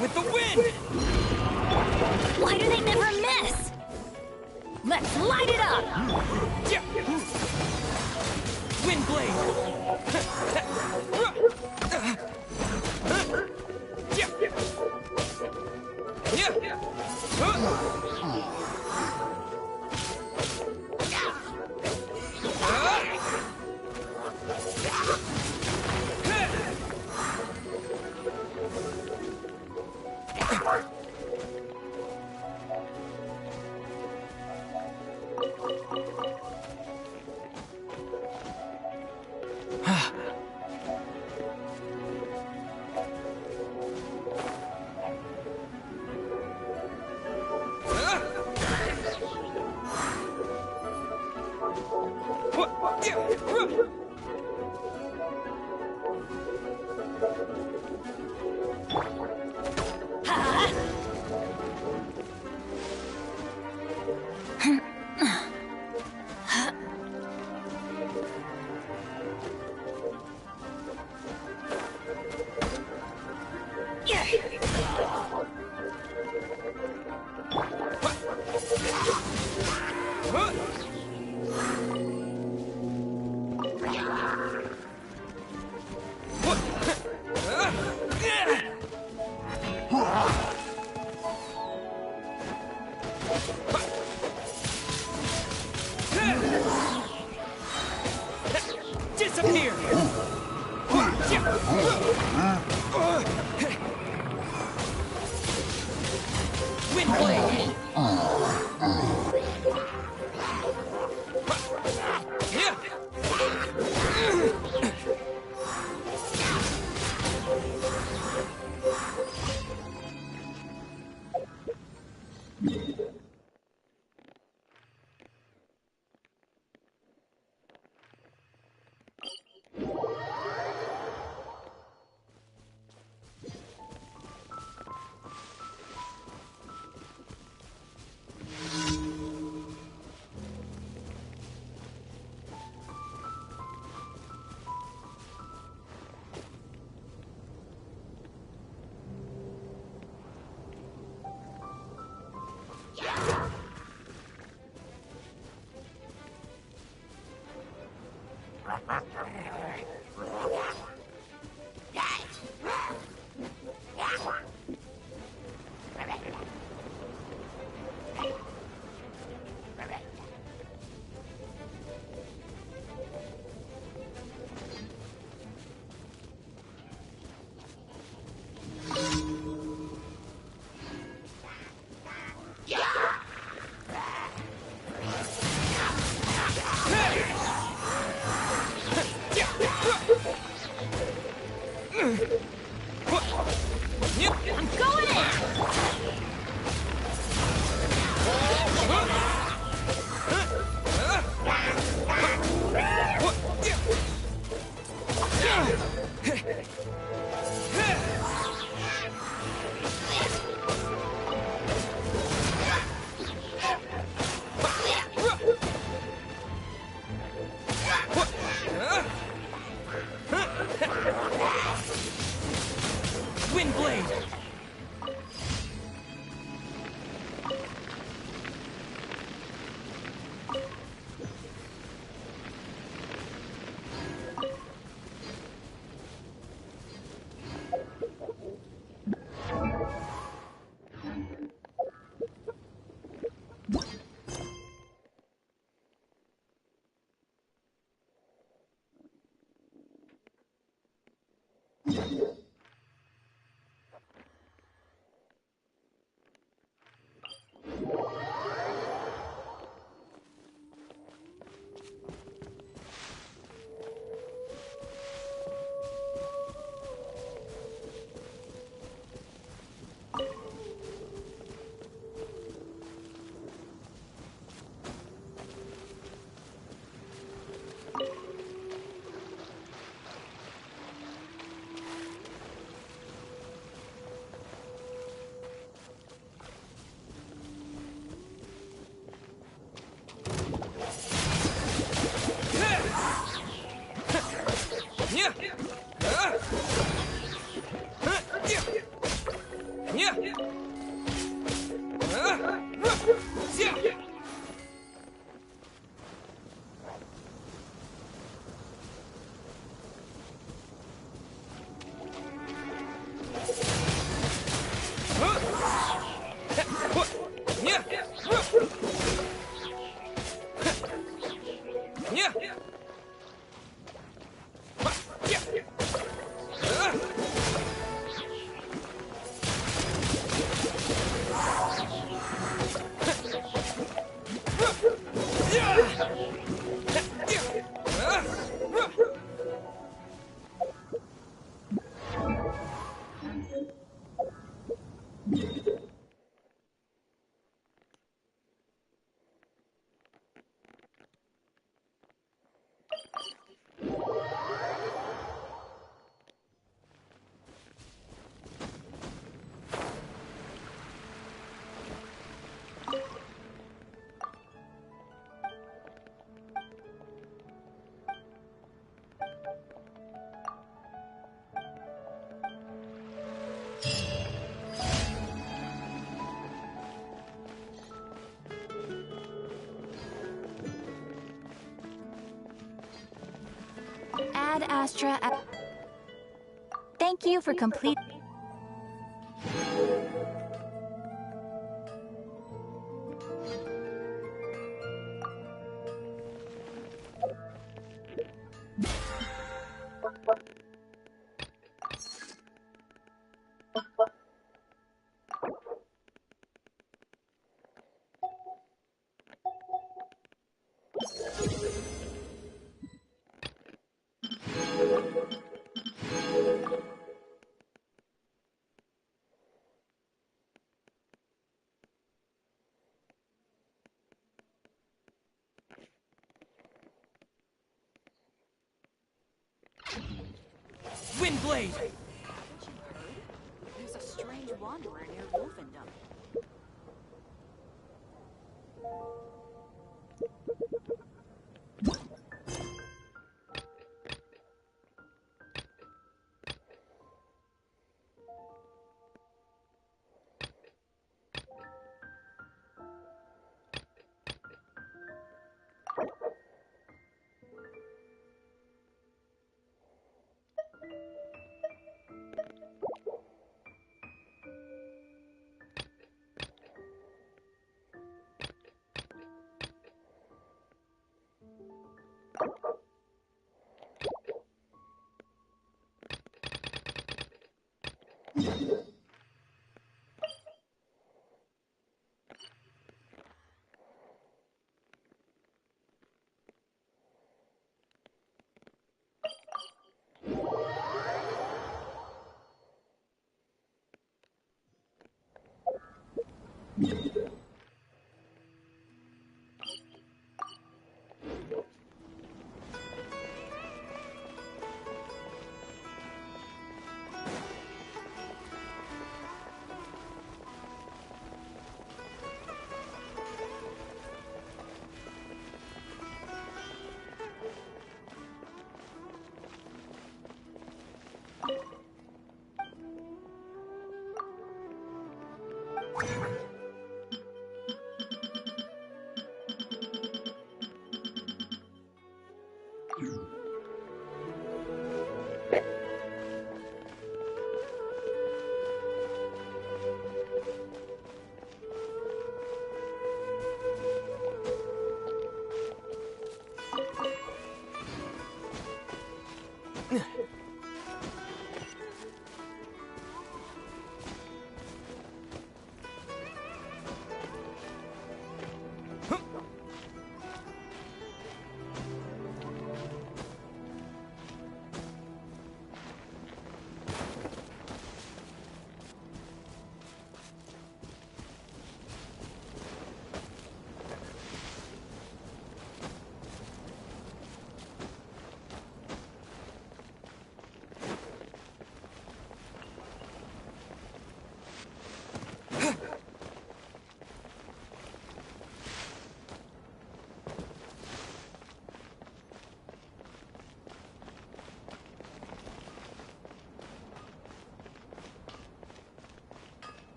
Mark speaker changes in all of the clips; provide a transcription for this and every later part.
Speaker 1: With the wind!
Speaker 2: Why do they never miss? Let's light it up!
Speaker 1: Wind blade! Disappear! Wind blade!
Speaker 2: Ad Astra. Thank you for complete.
Speaker 1: Windblade!
Speaker 3: Haven't you heard? There's a strange wanderer near Wolfendom.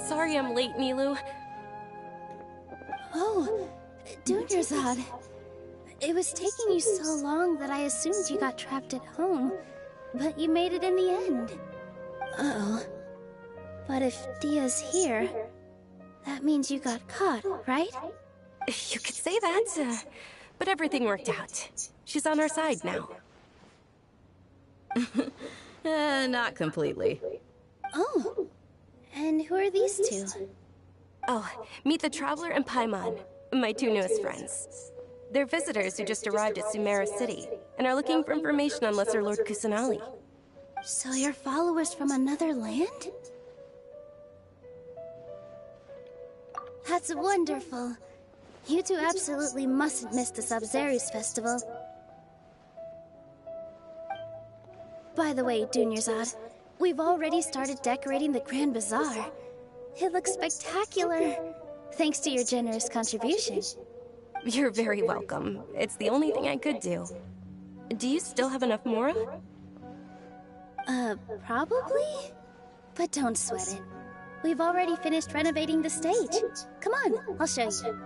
Speaker 4: Sorry I'm late, Milu.
Speaker 5: Oh, Dunyarzad. It was taking you so long that I assumed you got trapped at home, but you made it in the end. Uh-oh. But if Dia's here, that means you got caught, right?
Speaker 4: You could say that, but everything worked out. She's on our side now.
Speaker 6: Not completely.
Speaker 5: Oh. And who are these two?
Speaker 4: Oh, meet the Traveler and Paimon, my two newest friends. They're visitors who just arrived at Sumeru City, and are looking for information on Lesser Lord Kusanali.
Speaker 5: So you're followers from another land? That's wonderful. You two absolutely mustn't miss the Sub-Zerus festival. By the way, Dunyarzad, we've already started decorating the Grand Bazaar. It looks spectacular, thanks to your generous contribution.
Speaker 4: You're very welcome. It's the only thing I could do. Do you still have enough Mora?
Speaker 5: Probably? But don't sweat it. We've already finished renovating the stage. Come on, I'll show you.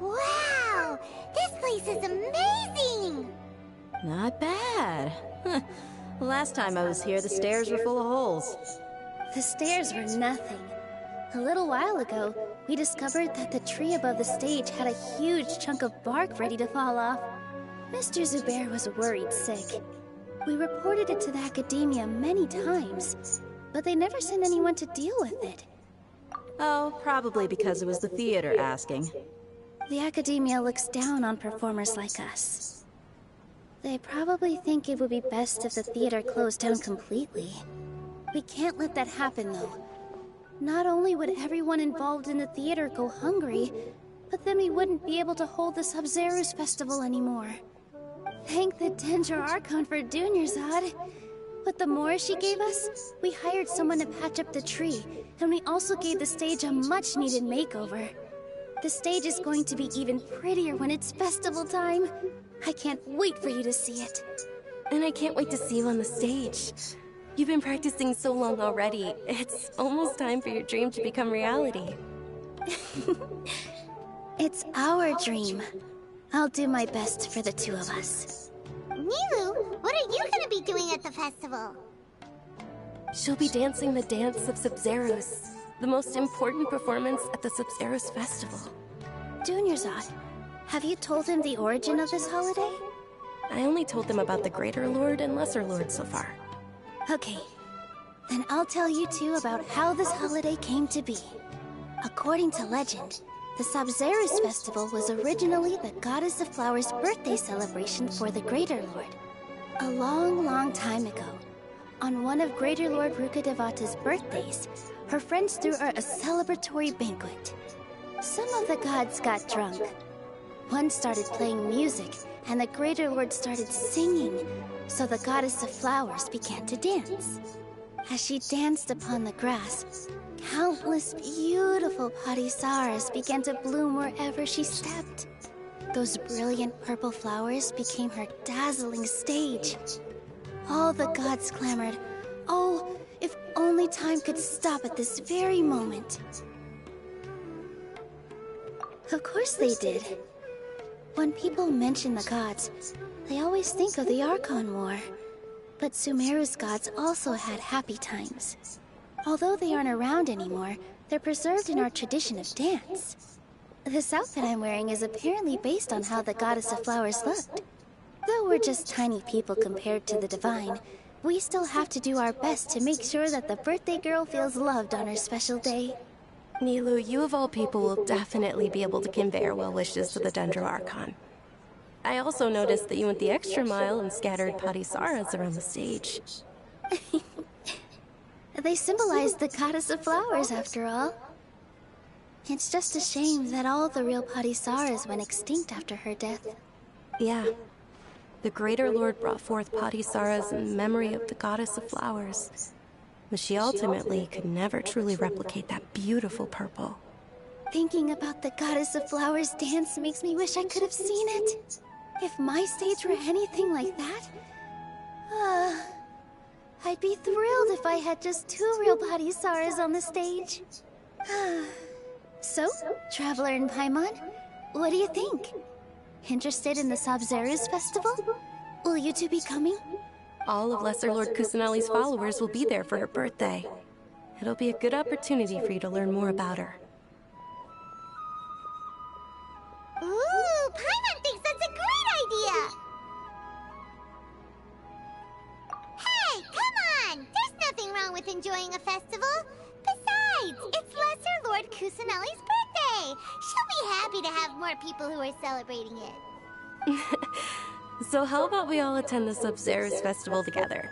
Speaker 7: Wow! This place is amazing!
Speaker 6: Not bad. Huh. Last time I was here, the stairs were full of holes.
Speaker 5: The stairs were nothing. A little while ago, we discovered that the tree above the stage had a huge chunk of bark ready to fall off. Mr. Zubair was worried sick. We reported it to the academia many times, but they never sent anyone to deal with it.
Speaker 6: Oh, probably because it was the theater asking.
Speaker 5: The academia looks down on performers like us. They probably think it would be best if the theater closed down completely. We can't let that happen, though. Not only would everyone involved in the theater go hungry, but then we wouldn't be able to hold the Sub-Zerus festival anymore. Thank the Dendra Archon for Dunyarzad. With the Mora she gave us, we hired someone to patch up the tree, and we also gave the stage a much-needed makeover. The stage is going to be even prettier when it's festival time. I can't wait for you to see it.
Speaker 4: And I can't wait to see you on the stage. You've been practicing so long already. It's almost time for your dream to become reality.
Speaker 5: It's our dream. I'll do my best for the two of us.
Speaker 7: Milu, what are you gonna be doing at the festival?
Speaker 4: She'll be dancing the dance of Sub-Zerus, the most important performance at the Sub-Zerus festival.
Speaker 5: Dunyarzad, have you told him the origin of this holiday?
Speaker 4: I only told them about the Greater Lord and Lesser Lord so far.
Speaker 5: Okay, then I'll tell you two about how this holiday came to be. According to legend, the Sub-Zerus festival was originally the Goddess of Flowers' birthday celebration for the Greater Lord. A long, long time ago, on one of Greater Lord Rukkhadevata's birthdays, her friends threw her a celebratory banquet. Some of the gods got drunk. One started playing music, and the Greater Lord started singing, so the Goddess of Flowers began to dance. As she danced upon the grass, countless beautiful parisaras began to bloom wherever she stepped. Those brilliant purple flowers became her dazzling stage. All the gods clamored, "Oh, if only time could stop at this very moment." Of course they did. When people mention the gods, they always think of the Archon War. But Sumeru's gods also had happy times. Although they aren't around anymore, they're preserved in our tradition of dance. This outfit I'm wearing is apparently based on how the Goddess of Flowers looked. Though we're just tiny people compared to the divine, we still have to do our best to make sure that the birthday girl feels loved on her special day.
Speaker 4: Nilu, you of all people will definitely be able to convey our well wishes to the Dendro Archon. I also noticed that you went the extra mile and scattered Padisaras around the stage.
Speaker 5: They symbolize the goddess of flowers, after all. It's just a shame that all the real Padisaras went extinct after her death.
Speaker 4: Yeah. The Greater Lord brought forth Padisaras in memory of the goddess of flowers. But she ultimately could never truly replicate that beautiful purple.
Speaker 5: Thinking about the goddess of flowers dance makes me wish I could have seen it. If my stage were anything like that, I'd be thrilled if I had just 2 real Padisaras on the stage. So, Traveler and Paimon, what do you think? Interested in the Sabzeruz festival? Will you two be coming?
Speaker 4: All of Lesser Lord Kusanali's followers will be there for her birthday. It'll be a good opportunity for you to learn more about her.
Speaker 7: Ooh, Paimon thinks that's a great idea! Hey, come on! There's nothing wrong with enjoying a festival. Besides, it's Lesser Lord Kusanali's birthday! She'll be happy to have more people who are celebrating it.
Speaker 4: So how about we all attend the Sabzeruz festival together?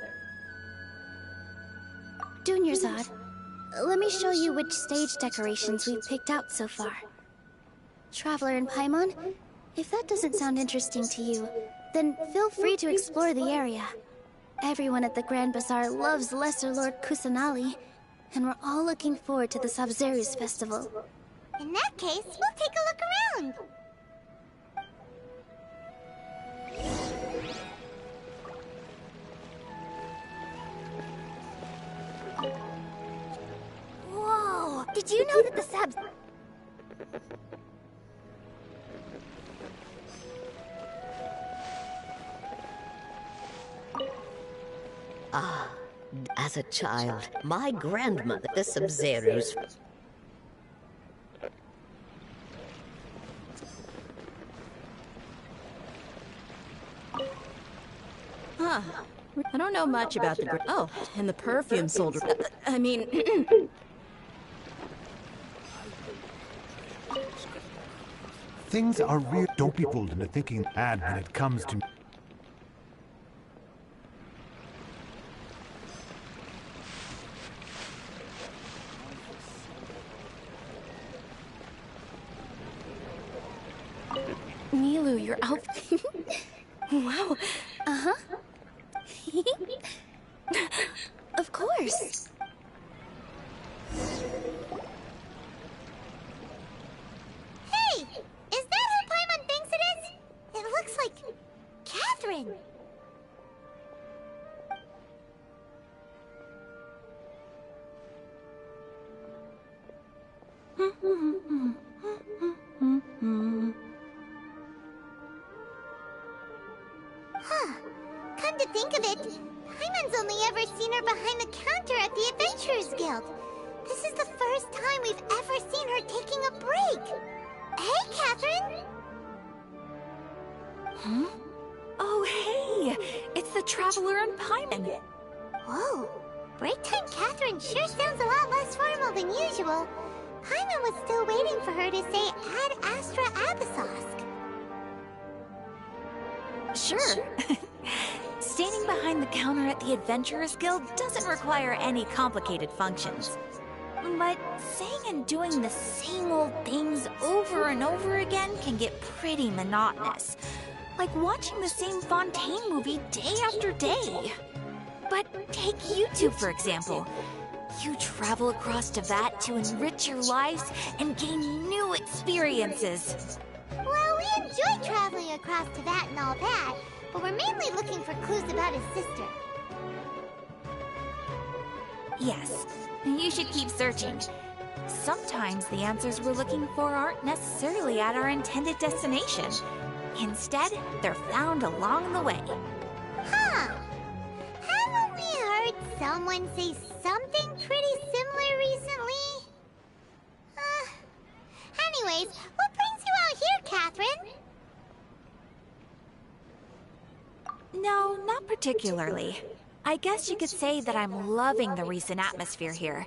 Speaker 5: Dunyarzad, let me show you which stage decorations we've picked out so far. Traveler and Paimon, if that doesn't sound interesting to you, then feel free to explore the area. Everyone at the Grand Bazaar loves Lesser Lord Kusanali, and we're all looking forward to the Sabzeruz festival.
Speaker 7: In that case, we'll take a look around.
Speaker 5: Whoa! Did you know that the Sabz...
Speaker 8: As a child, my grandmother, the Sabzeruz.
Speaker 6: Huh. I don't know much about the... Oh, and the perfume sold... I mean...
Speaker 9: Things are real. Don't be fooled into thinking bad when it comes to...
Speaker 4: Nilu, your outfit... Wow.
Speaker 5: Uh-huh. Of course.
Speaker 7: Hey! Is that who Paimon thinks it is? It looks like... Catherine! Huh. Come to think of it, Paimon's only ever seen her behind the counter at the Adventurers Guild. This is the first time we've ever seen her taking a break. Hey, Catherine!
Speaker 3: Huh? Oh, hey! It's the Traveler and Paimon.
Speaker 7: Whoa. Break time Catherine sure sounds a lot less formal than usual. Paimon was still waiting for her to say Ad Astra Abyssosque.
Speaker 3: Sure. Standing behind the counter at the Adventurers Guild doesn't require any complicated functions. But saying and doing the same old things over and over again can get pretty monotonous. Like watching the same Fontaine movie day after day. But take you two, for example. You travel across Teyvat to enrich your lives and gain new experiences.
Speaker 7: Well, we enjoy traveling across Teyvat and all that, but we're mainly looking for clues about his sister.
Speaker 3: Yes, you should keep searching. Sometimes the answers we're looking for aren't necessarily at our intended destination. Instead, they're found along the way.
Speaker 7: Huh. Haven't we heard someone say something pretty similar recently? Anyways, what brings you out here, Catherine?
Speaker 3: No, not particularly. I guess you could say that I'm loving the recent atmosphere here.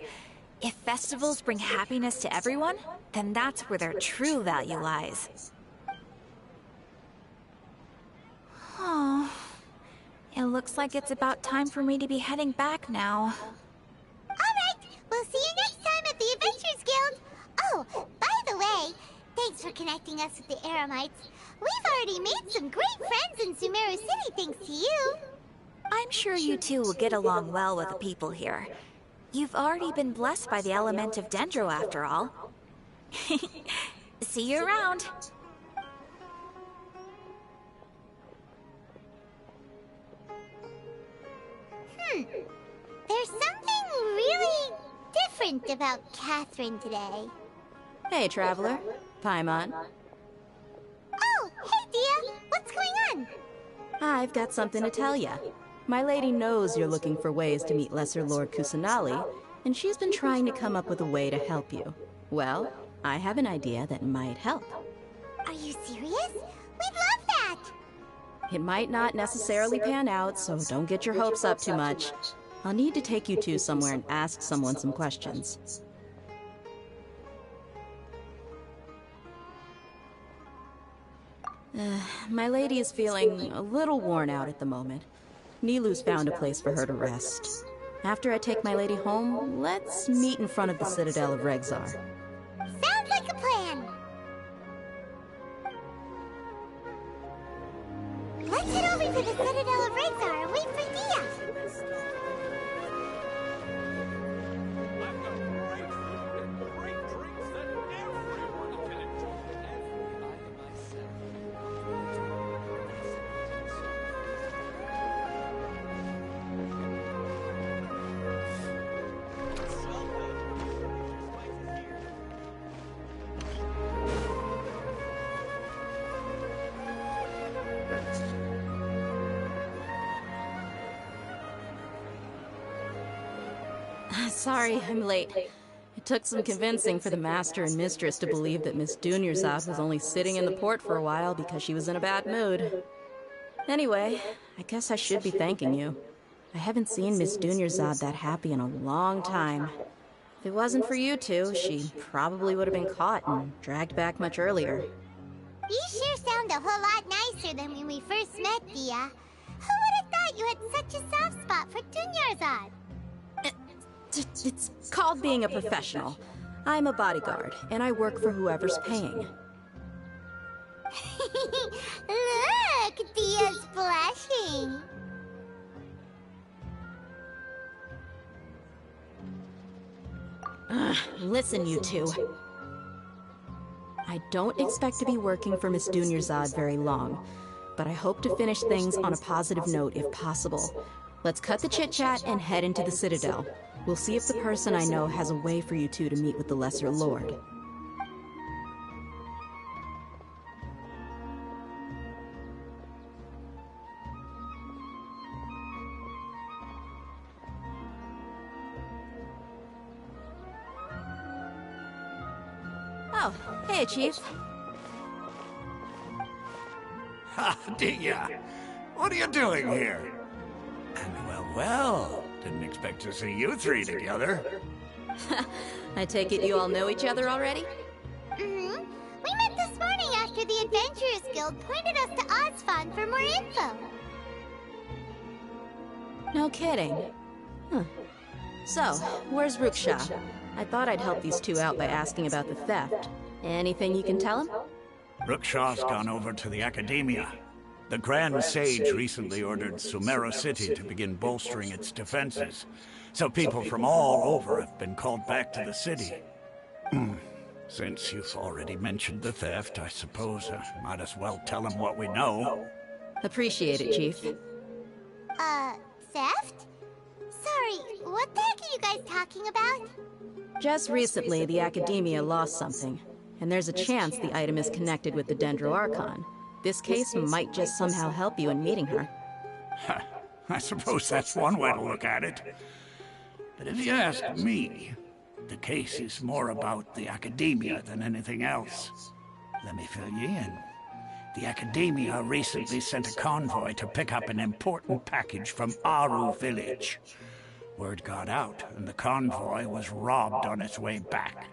Speaker 3: If festivals bring happiness to everyone, then that's where their true value lies. Oh, it looks like it's about time for me to be heading back now.
Speaker 7: Alright, we'll see you next time at the Adventurers Guild. Oh, by the way, thanks for connecting us with the Eremites. We've already made some great friends in Sumeru City thanks to you.
Speaker 3: I'm sure you two will get along well with the people here. You've already been blessed by the element of Dendro after all. See you around.
Speaker 7: There's something really different about Catherine today.
Speaker 6: Hey, Traveler. Paimon.
Speaker 7: Oh, hey, Dia! What's going on?
Speaker 6: I've got something to tell ya. My lady knows you're looking for ways to meet Lesser Lord Kusanali, and she's been trying to come up with a way to help you. Well, I have an idea that might help.
Speaker 7: Are you serious? We'd love that!
Speaker 6: It might not necessarily pan out, so don't get your hopes up too much. I'll need to take you two somewhere and ask someone some questions. My lady is feeling a little worn out at the moment. Nilu's found a place for her to rest. After I take my lady home, let's meet in front of the Citadel of Regzar.
Speaker 7: Sounds like a plan! Let's head over to the Citadel of Regzar and wait for Dia!
Speaker 6: Sorry, I'm late. It took some convincing for the Master and Mistress to believe that Miss Dunyarzad was only sitting in the port for a while because she was in a bad mood. Anyway, I guess I should be thanking you. I haven't seen Miss Dunyarzad that happy in a long time. If it wasn't for you two, she probably would have been caught and dragged back much earlier.
Speaker 7: You sure sound a whole lot nicer than when we first met, Dia. Who would have thought you had such a soft spot for Dunyarzad?
Speaker 6: It's called being a professional. I'm a bodyguard, and I work for whoever's paying.
Speaker 7: Look, Dia's blushing.
Speaker 6: Listen, you two. I don't expect to be working for Miss Dunyarzad very long, but I hope to finish things on a positive note if possible. Let's cut the chit-chat and head into the Citadel. We'll see if the person I know has a way for you two to meet with the Lesser Lord. Oh, hey, Chief.
Speaker 10: Ha, Dia! What are you doing here? Well, didn't expect to see you three together.
Speaker 6: I take it you all know each other already?
Speaker 7: Mm-hmm. We met this morning after the Adventurers Guild pointed us to Ozfon for more info.
Speaker 6: No kidding. Huh. So, where's Ruksha? I thought I'd help these two out by asking about the theft. Anything you can tell him?
Speaker 10: Ruksha's gone over to the Academia. The Grand Sage recently ordered Sumeru City to begin bolstering its defenses, so people from all over have been called back to the city. Since you've already mentioned the theft, I suppose I might as well tell him what we know.
Speaker 6: Appreciate it, Chief.
Speaker 7: Theft? Sorry, what the heck are you guys talking about?
Speaker 6: Just recently, the Academia lost something, and there's a chance the item is connected with the Dendro Archon. This case might just somehow help you in meeting her.
Speaker 10: I suppose that's one way to look at it. But if you ask me, the case is more about the Academia than anything else. Let me fill you in. The Academia recently sent a convoy to pick up an important package from Aru village. Word got out, and the convoy was robbed on its way back.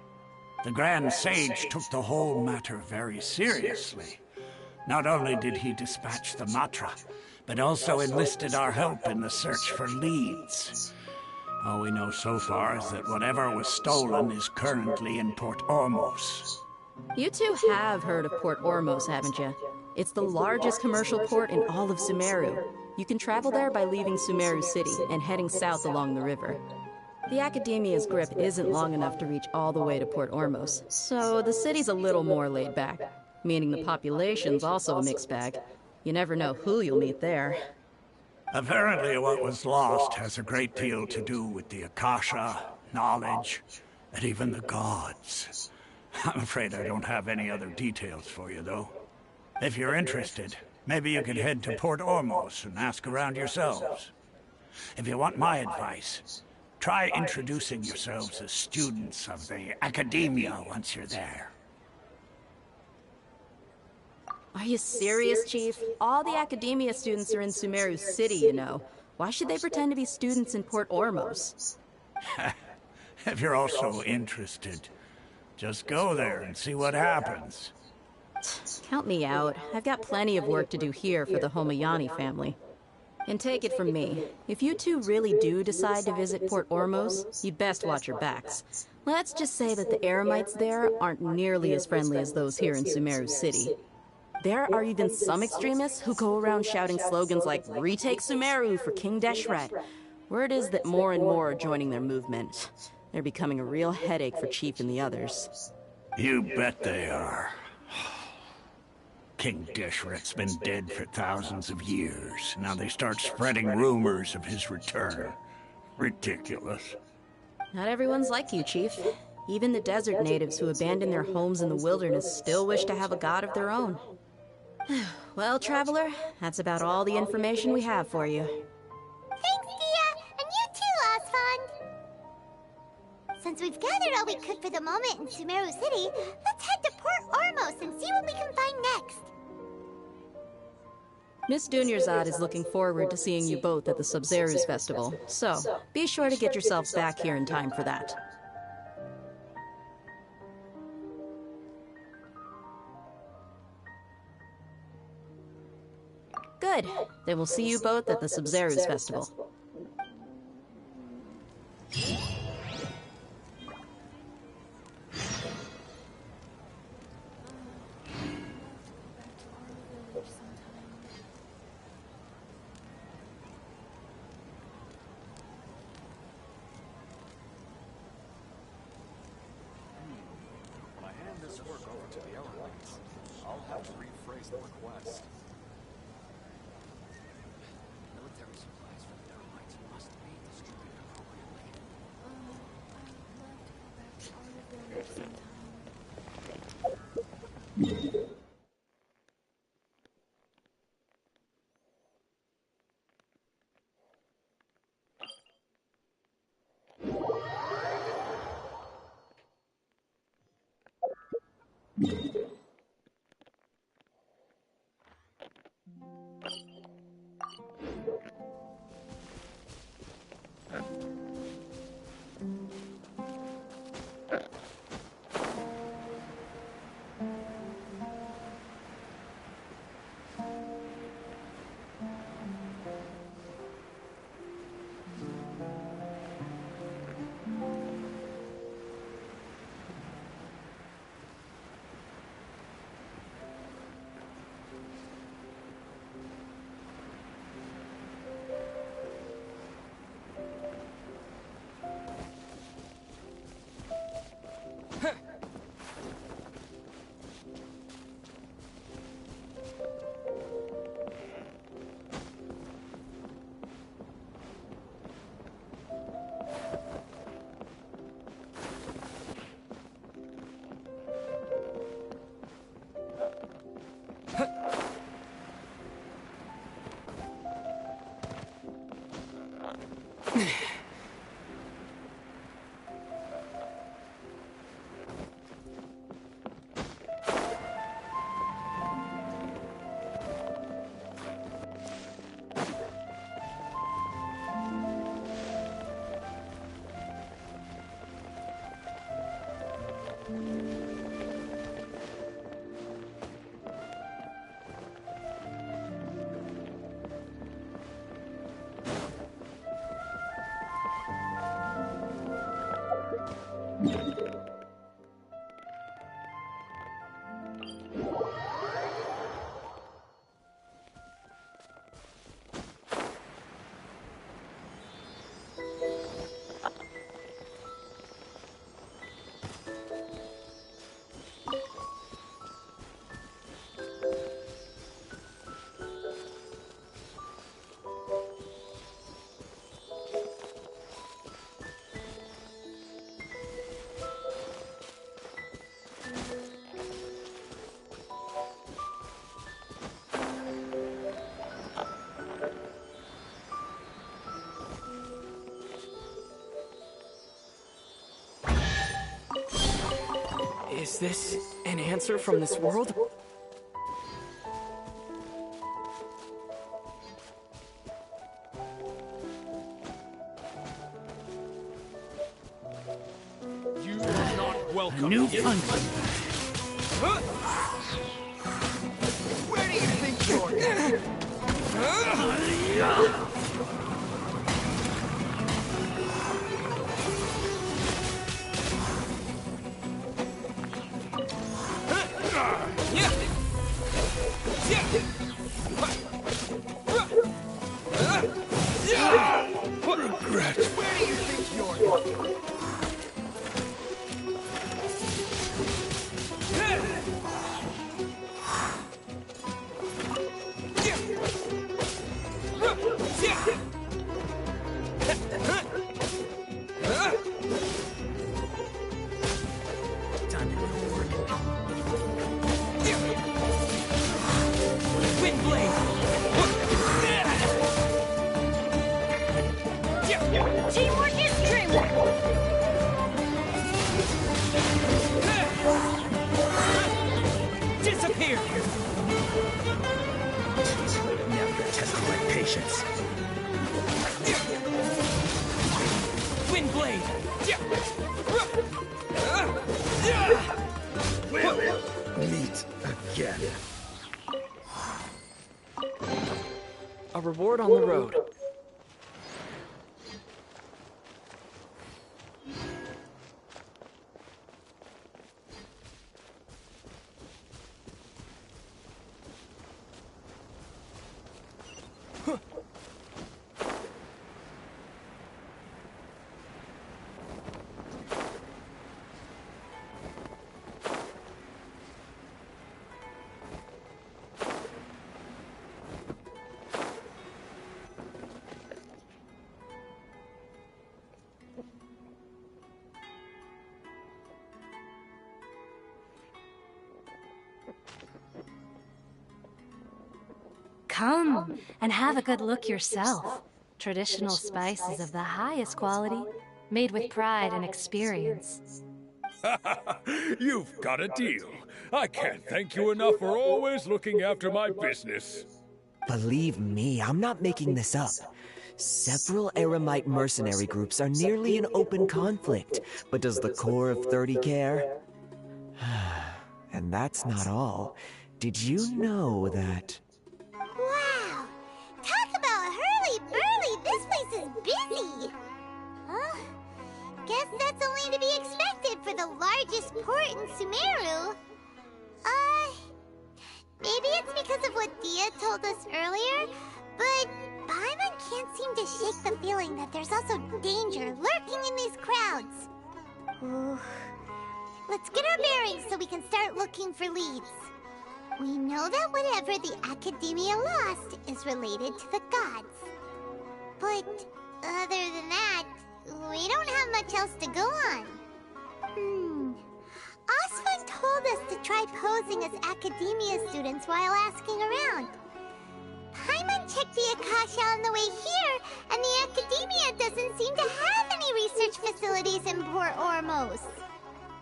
Speaker 10: The Grand Sage took the whole matter very seriously. Not only did he dispatch the Matra, but also enlisted our help in the search for leads. All we know so far is that whatever was stolen is currently in Port Ormos.
Speaker 6: You two have heard of Port Ormos, haven't you? It's the largest commercial port in all of Sumeru. You can travel there by leaving Sumeru City and heading south along the river. The Academia's grip isn't long enough to reach all the way to Port Ormos, so the city's a little more laid back, meaning the population's also a mixed bag. You never know who you'll meet there.
Speaker 10: Apparently what was lost has a great deal to do with the Akasha, knowledge, and even the gods. I'm afraid I don't have any other details for you, though. If you're interested, maybe you could head to Port Ormos and ask around yourselves. If you want my advice, try introducing yourselves as students of the Academia once you're there.
Speaker 6: Are you serious, Chief? All the Academia students are in Sumeru City, you know. Why should they pretend to be students in Port Ormos?
Speaker 10: If you're also interested, just go there and see what happens.
Speaker 6: Count me out. I've got plenty of work to do here for the Homayani family. And take it from me, if you two really do decide to visit Port Ormos, you'd best watch your backs. Let's just say that the Eremites there aren't nearly as friendly as those here in Sumeru City. There are even some extremists who go around shouting slogans like, "Retake Sumeru for King Deshret." Word is that more and more are joining their movement. They're becoming a real headache for Chief and the others.
Speaker 10: You bet they are. King Deshret's been dead for thousands of years. Now they start spreading rumors of his return. Ridiculous.
Speaker 6: Not everyone's like you, Chief. Even the desert natives who abandoned their homes in the wilderness still wish to have a god of their own. Well, Traveler, that's about all the information we have for you.
Speaker 7: Thanks, Dia! And you too, Osfond! Since we've gathered all we could for the moment in Sumeru City, let's head to Port Ormos and see what we can find next.
Speaker 6: Miss Dunyarzad is looking forward to seeing you both at the Sub-Zerus Festival, so be sure to get yourselves back here in time for that. Good. Then we'll see you both at the Sub-Zerus Festival.
Speaker 1: this an answer from this world?
Speaker 11: You are not welcome.
Speaker 10: New punch.
Speaker 11: Where do you think you're going?
Speaker 10: Regret.
Speaker 11: Where do you think you're going?
Speaker 1: Time to go to work. Wind blade.
Speaker 2: Teamwork is dreamwork!
Speaker 1: Disappear.
Speaker 10: Now you're testing my patience.
Speaker 1: Wind blade.
Speaker 10: We'll meet again.
Speaker 1: A reward on the road.
Speaker 12: Come and have a good look yourself. Traditional spices of the highest quality, made with pride and experience.
Speaker 11: You've got a deal. I can't thank you enough for always looking after my business.
Speaker 13: Believe me, I'm not making this up. Several Eremite mercenary groups are nearly in open conflict, but does the core of 30 care? And that's not all. Did you know that...
Speaker 7: Wow! Talk about hurly-burly! This place is busy! Huh? Guess that's only to be expected for the largest port in Sumeru. Maybe it's because of what Dia told us earlier, but Paimon can't seem to shake the feeling that there's also danger lurking in these crowds. Ooh. Let's get our bearings so we can start looking for leads. We know that whatever the Academia lost is related to the gods. But other than that, we don't have much else to go on. Osfun told us to try posing as Academia students while asking around. Paimon checked the Akasha on the way here, and the Academia doesn't seem to have any research facilities in Port Ormos.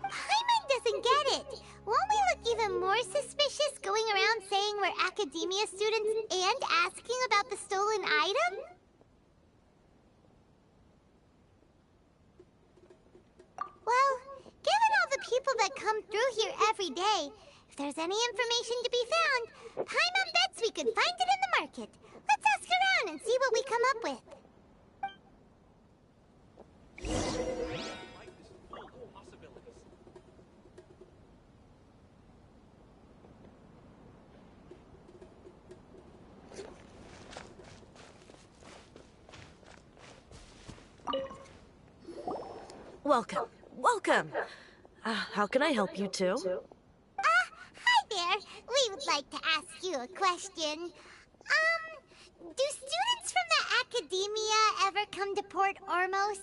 Speaker 7: Paimon doesn't get it. Won't we look even more suspicious going around saying we're Academia students and asking about the stolen item? Well, given all the people that come through here every day, if there's any information to be found, Paimon bets we could find it in the market. Let's ask around and see what we come up with.
Speaker 6: Welcome. Welcome. How can I help you two?
Speaker 7: Hi there. We would like to ask you a question. Do students from the Academia ever come to Port Ormos?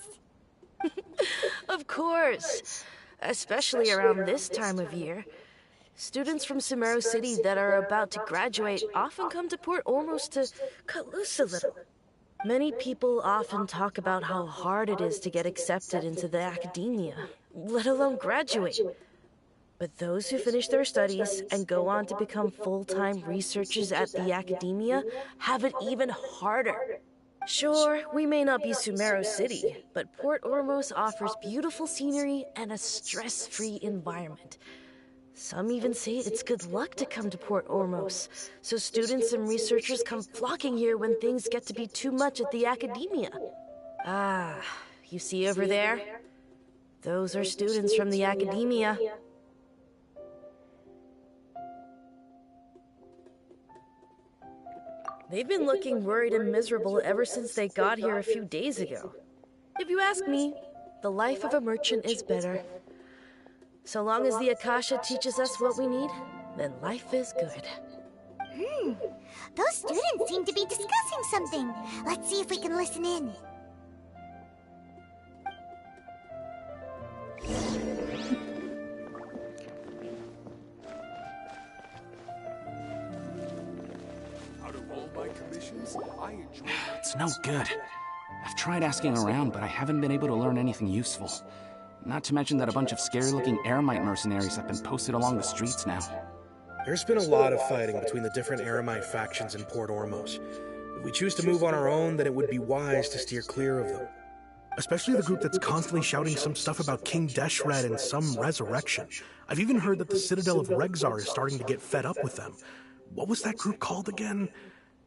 Speaker 6: Of course. Especially around this time of year. Students from Sumeru City that are about to graduate often come to Port Ormos to cut loose a little. Many people often talk about how hard it is to get accepted into the Academia, let alone graduate.
Speaker 14: But those who finish their studies and go on to become full-time researchers at the academia have it even harder. Sure, we may not be Sumero City, but Port Ormos offers beautiful scenery and a stress-free environment. Some even say it's good luck to come to Port Ormos, so students and researchers come flocking here when things get to be too much at the academia. Ah, you see over there? Those are students from the academia. They've been looking worried and miserable ever since they got here a few days ago. If you ask me, the life of a merchant is better. So long as the Akasha teaches us what we need, then life is good.
Speaker 7: Those students seem to be discussing something. Let's see if we can listen in.
Speaker 15: It's no good. I've tried asking around, but I haven't been able to learn anything useful. Not to mention that a bunch of scary-looking Eremite mercenaries have been posted along the streets now.
Speaker 16: There's been a lot of fighting between the different Eremite factions in Port Ormos. If we choose to move on our own, then it would be wise to steer clear of them.
Speaker 17: Especially the group that's constantly shouting some stuff about King Deshred and some resurrection. I've even heard that the Citadel of Regzar is starting to get fed up with them. What was that group called again?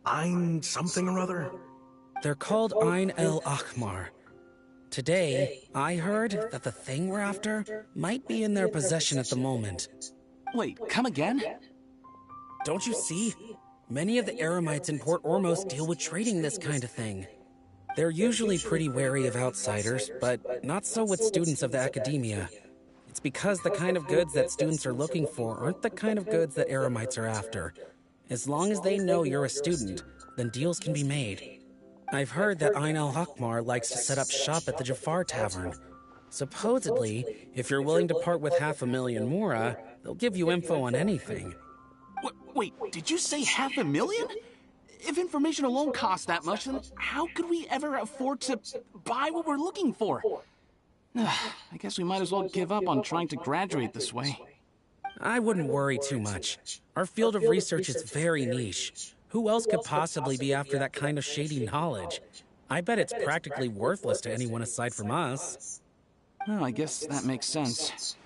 Speaker 17: Ein something or other?
Speaker 18: They're called Ein El Akhmar. Today, I heard that the thing we're after might be in their possession at the moment.
Speaker 15: Wait, come again?
Speaker 18: Don't you see? Many of the Eremites in Port Ormos deal with trading this kind of thing. They're usually pretty wary of outsiders, but not so with students of the academia. It's because the kind of goods that students are looking for aren't the kind of goods that Eremites are after. As long as they know you're a student, then deals can be made. I've heard that Ein al-Hakmar likes to set up shop at the Jafar Tavern. Supposedly, if you're willing to part with 500,000 mora, they'll give you info on anything.
Speaker 15: Wait, did you say 500,000? If information alone costs that much, then how could we ever afford to buy what we're looking for? I guess we might as well give up on trying to graduate this way.
Speaker 18: I wouldn't worry too much. Our field of research is very niche. Who else could possibly be after that kind of shady knowledge? I bet it's practically worthless to anyone aside from us.
Speaker 15: Well, I guess that makes sense.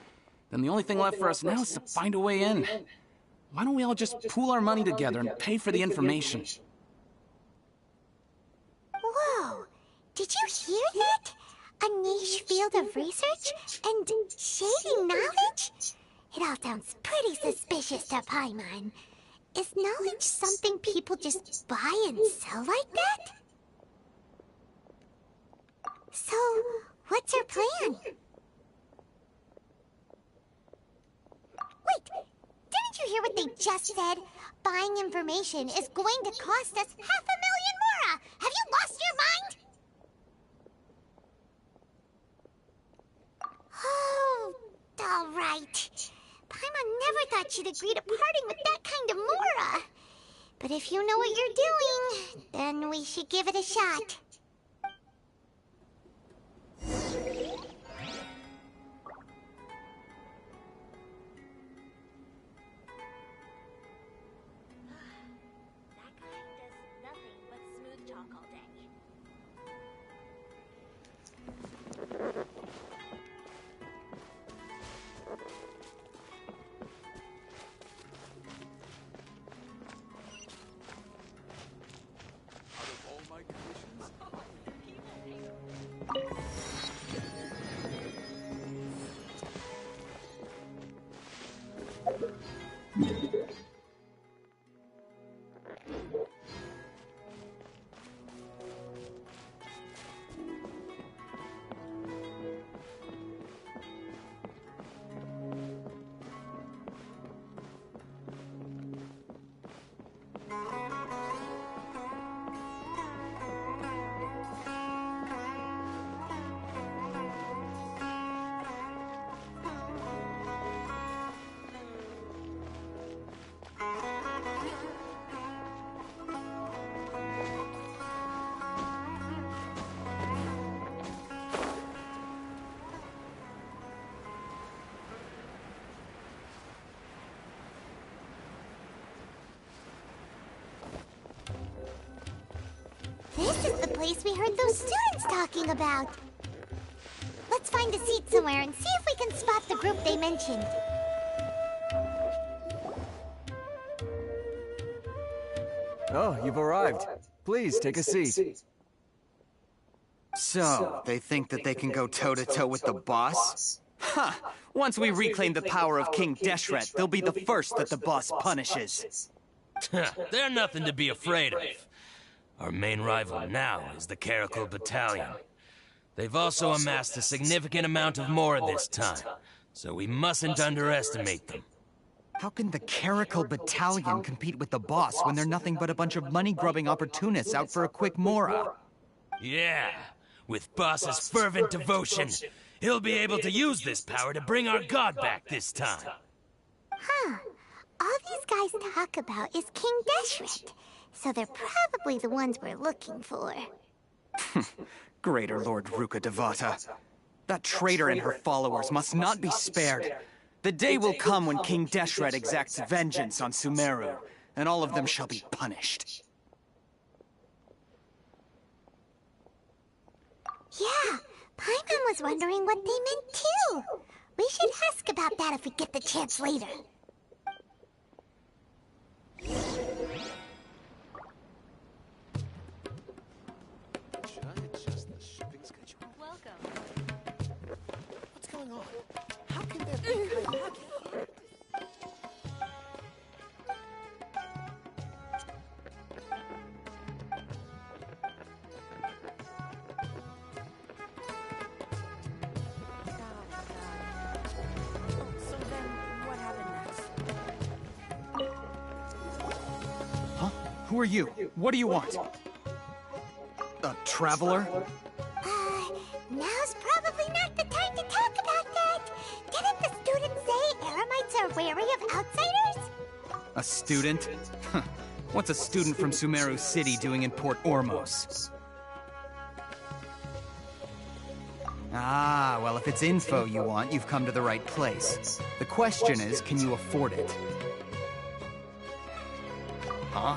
Speaker 15: Then the only thing left for us now is to find a way in. Why don't we all just pool our money together and pay for the information?
Speaker 7: Whoa! Did you hear that? A niche field of research? And shady knowledge? It all sounds pretty suspicious to Paimon. Is knowledge something people just buy and sell like that? So, what's your plan? Wait, didn't you hear what they just said? Buying information is going to cost us 500,000 mora! Have you lost your mind? Oh, all right. Paimon never thought she'd agree to parting with that kind of mora. But if you know what you're doing, then we should give it a shot. place we heard those students talking about. Let's find a seat somewhere and see if we can spot the group they mentioned.
Speaker 19: Oh, you've arrived. Please, take a seat.
Speaker 20: So, they think that they can go toe-to-toe with the boss? Huh! Once we reclaim the power of King Deshret, they'll be the first that the boss punishes.
Speaker 21: They're nothing to be afraid of. Our main rival now is the Caracal Battalion. They've also amassed a significant amount of more this time, so we mustn't underestimate them.
Speaker 20: How can the Caracal Battalion compete with the boss when they're nothing but a bunch of money-grubbing opportunists out for a quick mora?
Speaker 21: Yeah, with boss's fervent devotion, he'll be able to use this power to bring our god back this time.
Speaker 7: Huh. All these guys talk about is King Deshret, so they're probably the ones we're looking for.
Speaker 20: Greater Lord Ruka Devata. That traitor and her followers must not be spared. The day will come when King Deshret exacts vengeance on Sumeru, and all of them shall be punished.
Speaker 7: Yeah, Paimon was wondering what they meant too. We should ask about that if we get the chance later.
Speaker 16: Should I adjust the shipping schedule?
Speaker 12: Welcome.
Speaker 16: What's going on? How can there be kayaking here?
Speaker 4: So then, what happened next?
Speaker 20: Huh? Who are you? What do you want? A traveler?
Speaker 7: Now's probably not the time to talk about that. Didn't the students say Eremites are wary of outsiders?
Speaker 20: A student? Huh. What's a student from Sumeru City doing in Port Ormos? Ah, well, if it's info you want, you've come to the right place. The question is, can you afford it? Huh?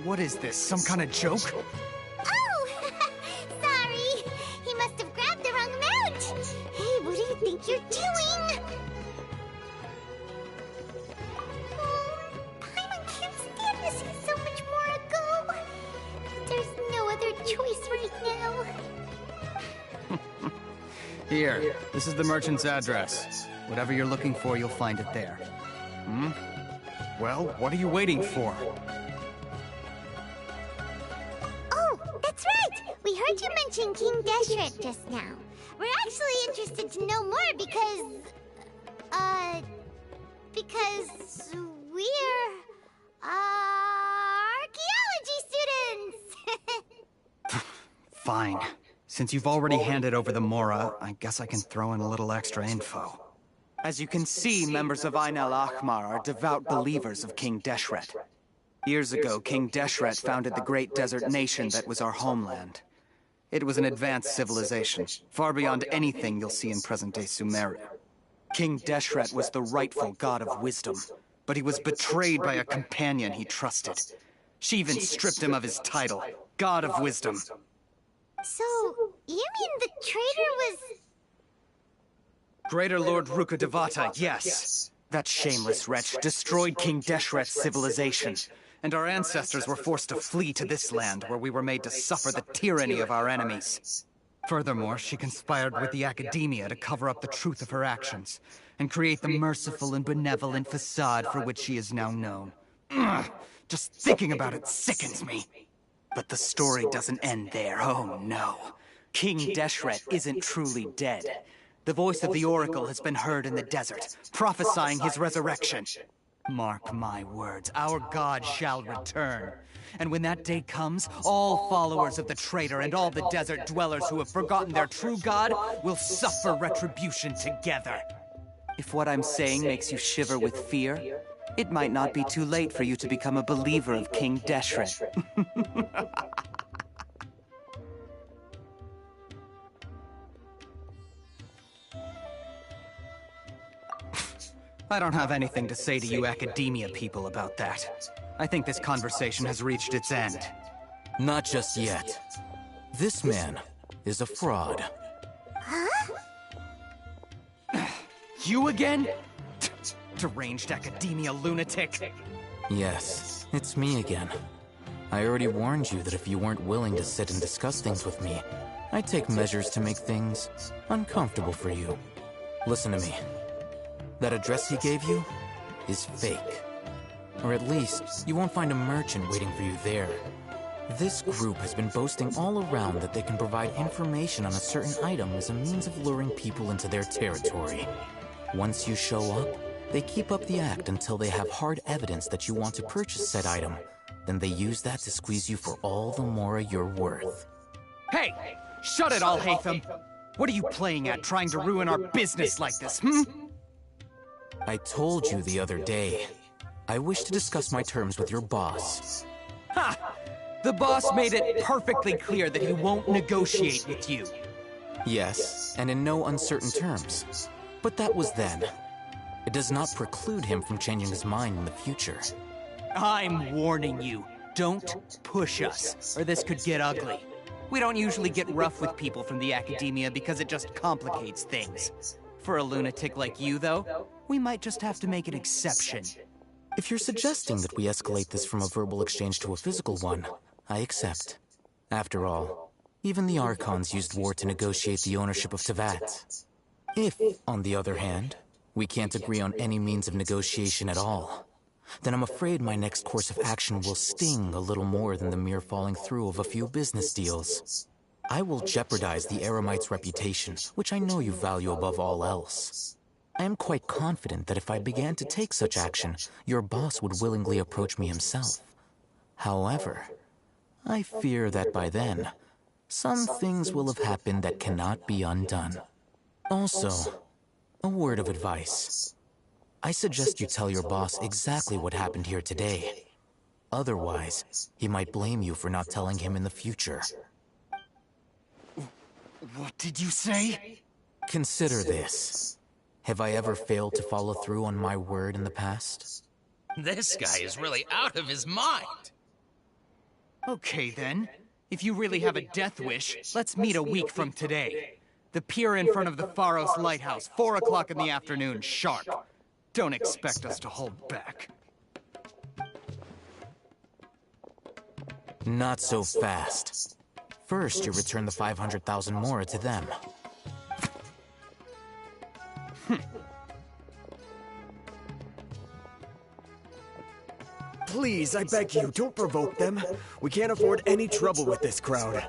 Speaker 20: What is this, some kind of joke?
Speaker 7: Oh! Sorry! He must have grabbed the wrong amount! Hey, what do you think you're doing? Oh, Paimon can't stand to see so much more go. But there's no other choice right now.
Speaker 20: Here, this is the merchant's address. Whatever you're looking for, you'll find it there. Hmm? Well, what are you waiting for?
Speaker 7: Oh, that's right! We heard you mention King Deshret just now. We're actually interested to know more because... because we're... archaeology students!
Speaker 20: Fine. Since you've already handed over the Mora, I guess I can throw in a little extra info. As you can see, members of Ain al-Ahmar are devout believers of King Deshret. Years ago, King Deshret founded the great desert nation that was our homeland. It was an advanced civilization, far beyond anything you'll see in present-day Sumeru. King Deshret was the rightful god of wisdom, but he was betrayed by a companion he trusted. She even stripped him of his title, God of Wisdom.
Speaker 7: So, you mean the traitor was...
Speaker 20: Greater Lord Ruka Devata, yes. That shameless wretch destroyed King Deshret's civilization, and our ancestors were forced to flee to this land where we were made to suffer the tyranny of our enemies. Furthermore, she conspired with the Academia to cover up the truth of her actions, and create the merciful and benevolent facade for which she is now known. Ugh, just thinking about it sickens me. But the story doesn't end there, oh no. King Deshret isn't truly dead. The voice of the Oracle has been heard in the desert, prophesying his resurrection. Mark my words, our god shall return. And when that day comes, all followers of the traitor and all the desert dwellers who have forgotten their true god will suffer retribution together. If what I'm saying makes you shiver with fear, it might not be too late for you to become a believer of King Deshret. I don't have anything to say to you Academia people about that. I think this conversation has reached its end.
Speaker 21: Not just yet.
Speaker 8: This man is a fraud.
Speaker 7: Huh?
Speaker 20: You again? Deranged academia lunatic.
Speaker 8: Yes, it's me again. I already warned you that if you weren't willing to sit and discuss things with me, I'd take measures to make things uncomfortable for you. Listen to me. That address he gave you is fake. Or at least, you won't find a merchant waiting for you there. This group has been boasting all around that they can provide information on a certain item as a means of luring people into their territory. Once you show up, they keep up the act until they have hard evidence that you want to purchase said item. Then they use that to squeeze you for all the more you're worth.
Speaker 20: Hey! Shut it all, Hatham! What are you playing at, trying to ruin our business like this,
Speaker 8: I told you the other day. I wish to discuss my terms with your boss.
Speaker 20: Ha! The boss made it perfectly clear that he won't negotiate with you.
Speaker 8: Yes, and in no uncertain terms. But that was then. It does not preclude him from changing his mind in the future.
Speaker 20: I'm warning you. Don't push us, or this could get ugly. We don't usually get rough with people from the academia because it just complicates things. For a lunatic like you, though, we might just have to make an exception.
Speaker 8: If you're suggesting that we escalate this from a verbal exchange to a physical one, I accept. After all, even the Archons used war to negotiate the ownership of Tevat. If, on the other hand, we can't agree on any means of negotiation at all, then I'm afraid my next course of action will sting a little more than the mere following through of a few business deals. I will jeopardize the Eremite's reputation, which I know you value above all else. I am quite confident that if I began to take such action, your boss would willingly approach me himself. However, I fear that by then, some things will have happened that cannot be undone. Also, a word of advice. I suggest you tell your boss exactly what happened here today. Otherwise, he might blame you for not telling him in the future.
Speaker 20: What did you say?
Speaker 8: Consider this. Have I ever failed to follow through on my word in the past?
Speaker 21: This guy is really out of his mind.
Speaker 20: Okay then. If you really have a death wish, let's meet a week from today. The pier in front of the Pharos Lighthouse, 4 o'clock in the afternoon, sharp. Don't expect us to hold back.
Speaker 8: Not so fast. First, you return the 500,000 mora to them.
Speaker 13: Please, I beg you, don't provoke them. We can't afford any trouble with this crowd.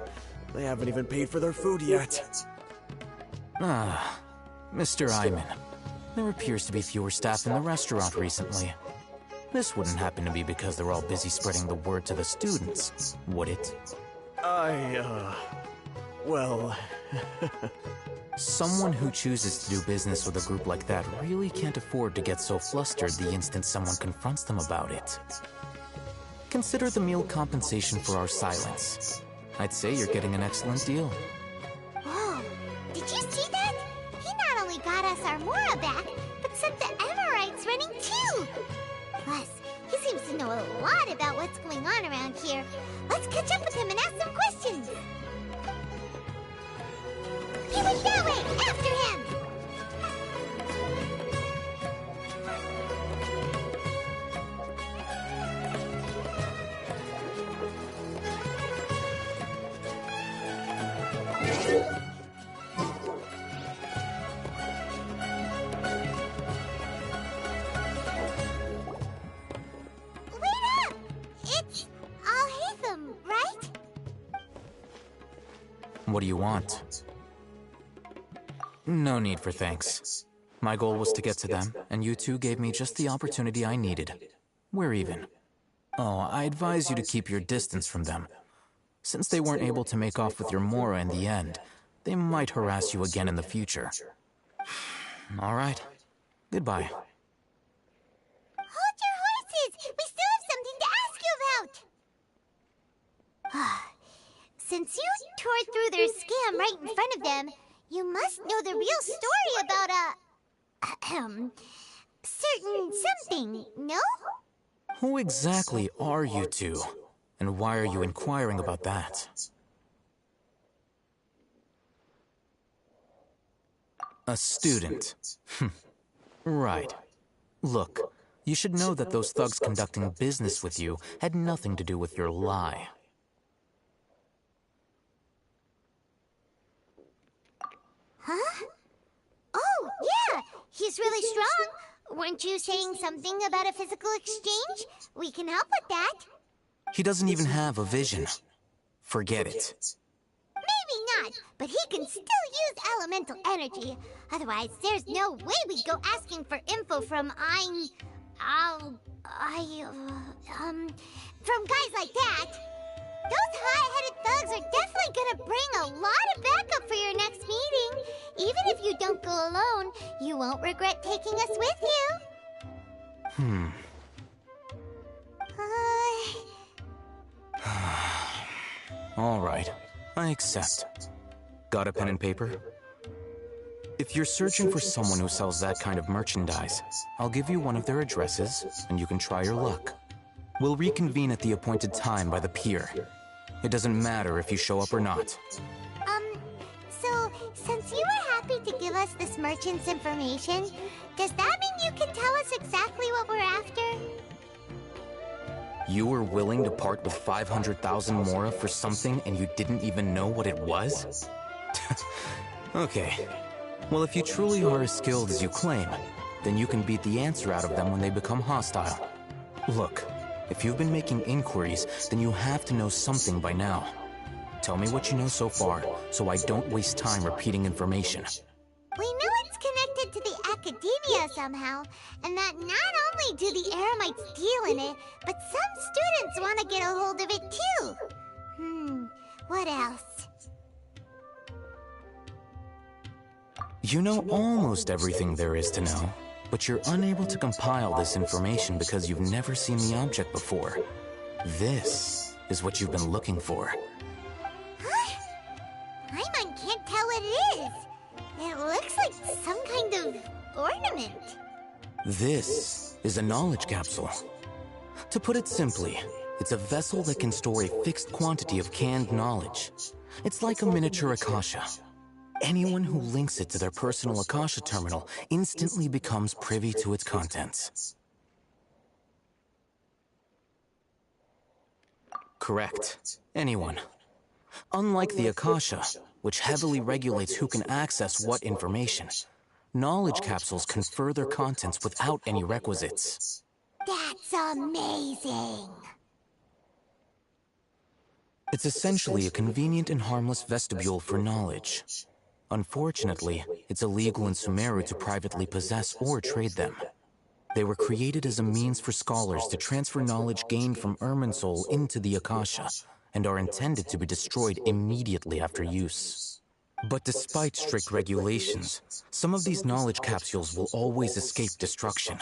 Speaker 13: They haven't even paid for their food yet.
Speaker 8: Ah, Mr. Iman. There appears to be fewer staff in the restaurant recently. This wouldn't happen to be because they're all busy spreading the word to the students, would it?
Speaker 13: Well...
Speaker 8: Someone who chooses to do business with a group like that really can't afford to get so flustered the instant someone confronts them about it. Consider the meal compensation for our silence. I'd say you're getting an excellent deal.
Speaker 7: Whoa, did you see that? He not only got us our Mora back, but set the Amorites running too! Plus, he seems to know a lot about what's going on around here. Let's catch up with him and ask some questions! He went that way! After him! Wait up! It's Al-Hatham, right?
Speaker 8: What do you want? No need for thanks. My goal was to get to them, and you two gave me just the opportunity I needed. We're even. Oh, I advise you to keep your distance from them. Since they weren't able to make off with your Mora in the end, they might harass you again in the future. All right. Goodbye.
Speaker 7: Hold your horses! We still have something to ask you about! Since you tore through their scam right in front of them, you must know the real story about certain something, no?
Speaker 8: Who exactly are you two? And why are you inquiring about that? A student. Right. Look, you should know that those thugs conducting business with you had nothing to do with your lie.
Speaker 7: Huh? Oh, yeah! He's really strong! Weren't you saying something about a physical exchange? We can help with that.
Speaker 8: He doesn't even have a vision. Forget it.
Speaker 7: Maybe not, but he can still use elemental energy. Otherwise, there's no way we'd go asking for info from from guys like that. Those hot-headed thugs are definitely gonna bring a lot of backup for your next meeting. Even if you don't go alone, you won't regret taking us with you.
Speaker 8: All right, I accept. Got a pen and paper? If you're searching for someone who sells that kind of merchandise, I'll give you one of their addresses, and you can try your luck. We'll reconvene at the appointed time by the pier. It doesn't matter if you show up or not.
Speaker 7: So, since you were happy to give us this merchant's information, does that mean you can tell us exactly what we're after?
Speaker 8: You were willing to part with 500,000 mora for something and you didn't even know what it was? Okay. Well, if you truly are as skilled as you claim, then you can beat the answer out of them when they become hostile. Look, if you've been making inquiries, then you have to know something by now. Tell me what you know so far, so I don't waste time repeating information.
Speaker 7: We know it's connected to the academia somehow, and that not only do the Eremites deal in it, but some students want to get a hold of it too. What else?
Speaker 8: You know almost everything there is to know, but you're unable to compile this information because you've never seen the object before. This is what you've been looking for.
Speaker 7: Huh? Paimon can't tell what it is. It looks like some kind of ornament.
Speaker 8: This is a knowledge capsule. To put it simply, it's a vessel that can store a fixed quantity of canned knowledge. It's like a miniature Akasha. Anyone who links it to their personal Akasha terminal instantly becomes privy to its contents. Correct. Anyone. Unlike the Akasha, which heavily regulates who can access what information, knowledge capsules confer their contents without any requisites.
Speaker 7: That's amazing!
Speaker 8: It's essentially a convenient and harmless vestibule for knowledge. Unfortunately, it's illegal in Sumeru to privately possess or trade them. They were created as a means for scholars to transfer knowledge gained from Irminsul into the Akasha, and are intended to be destroyed immediately after use. But despite strict regulations, some of these knowledge capsules will always escape destruction.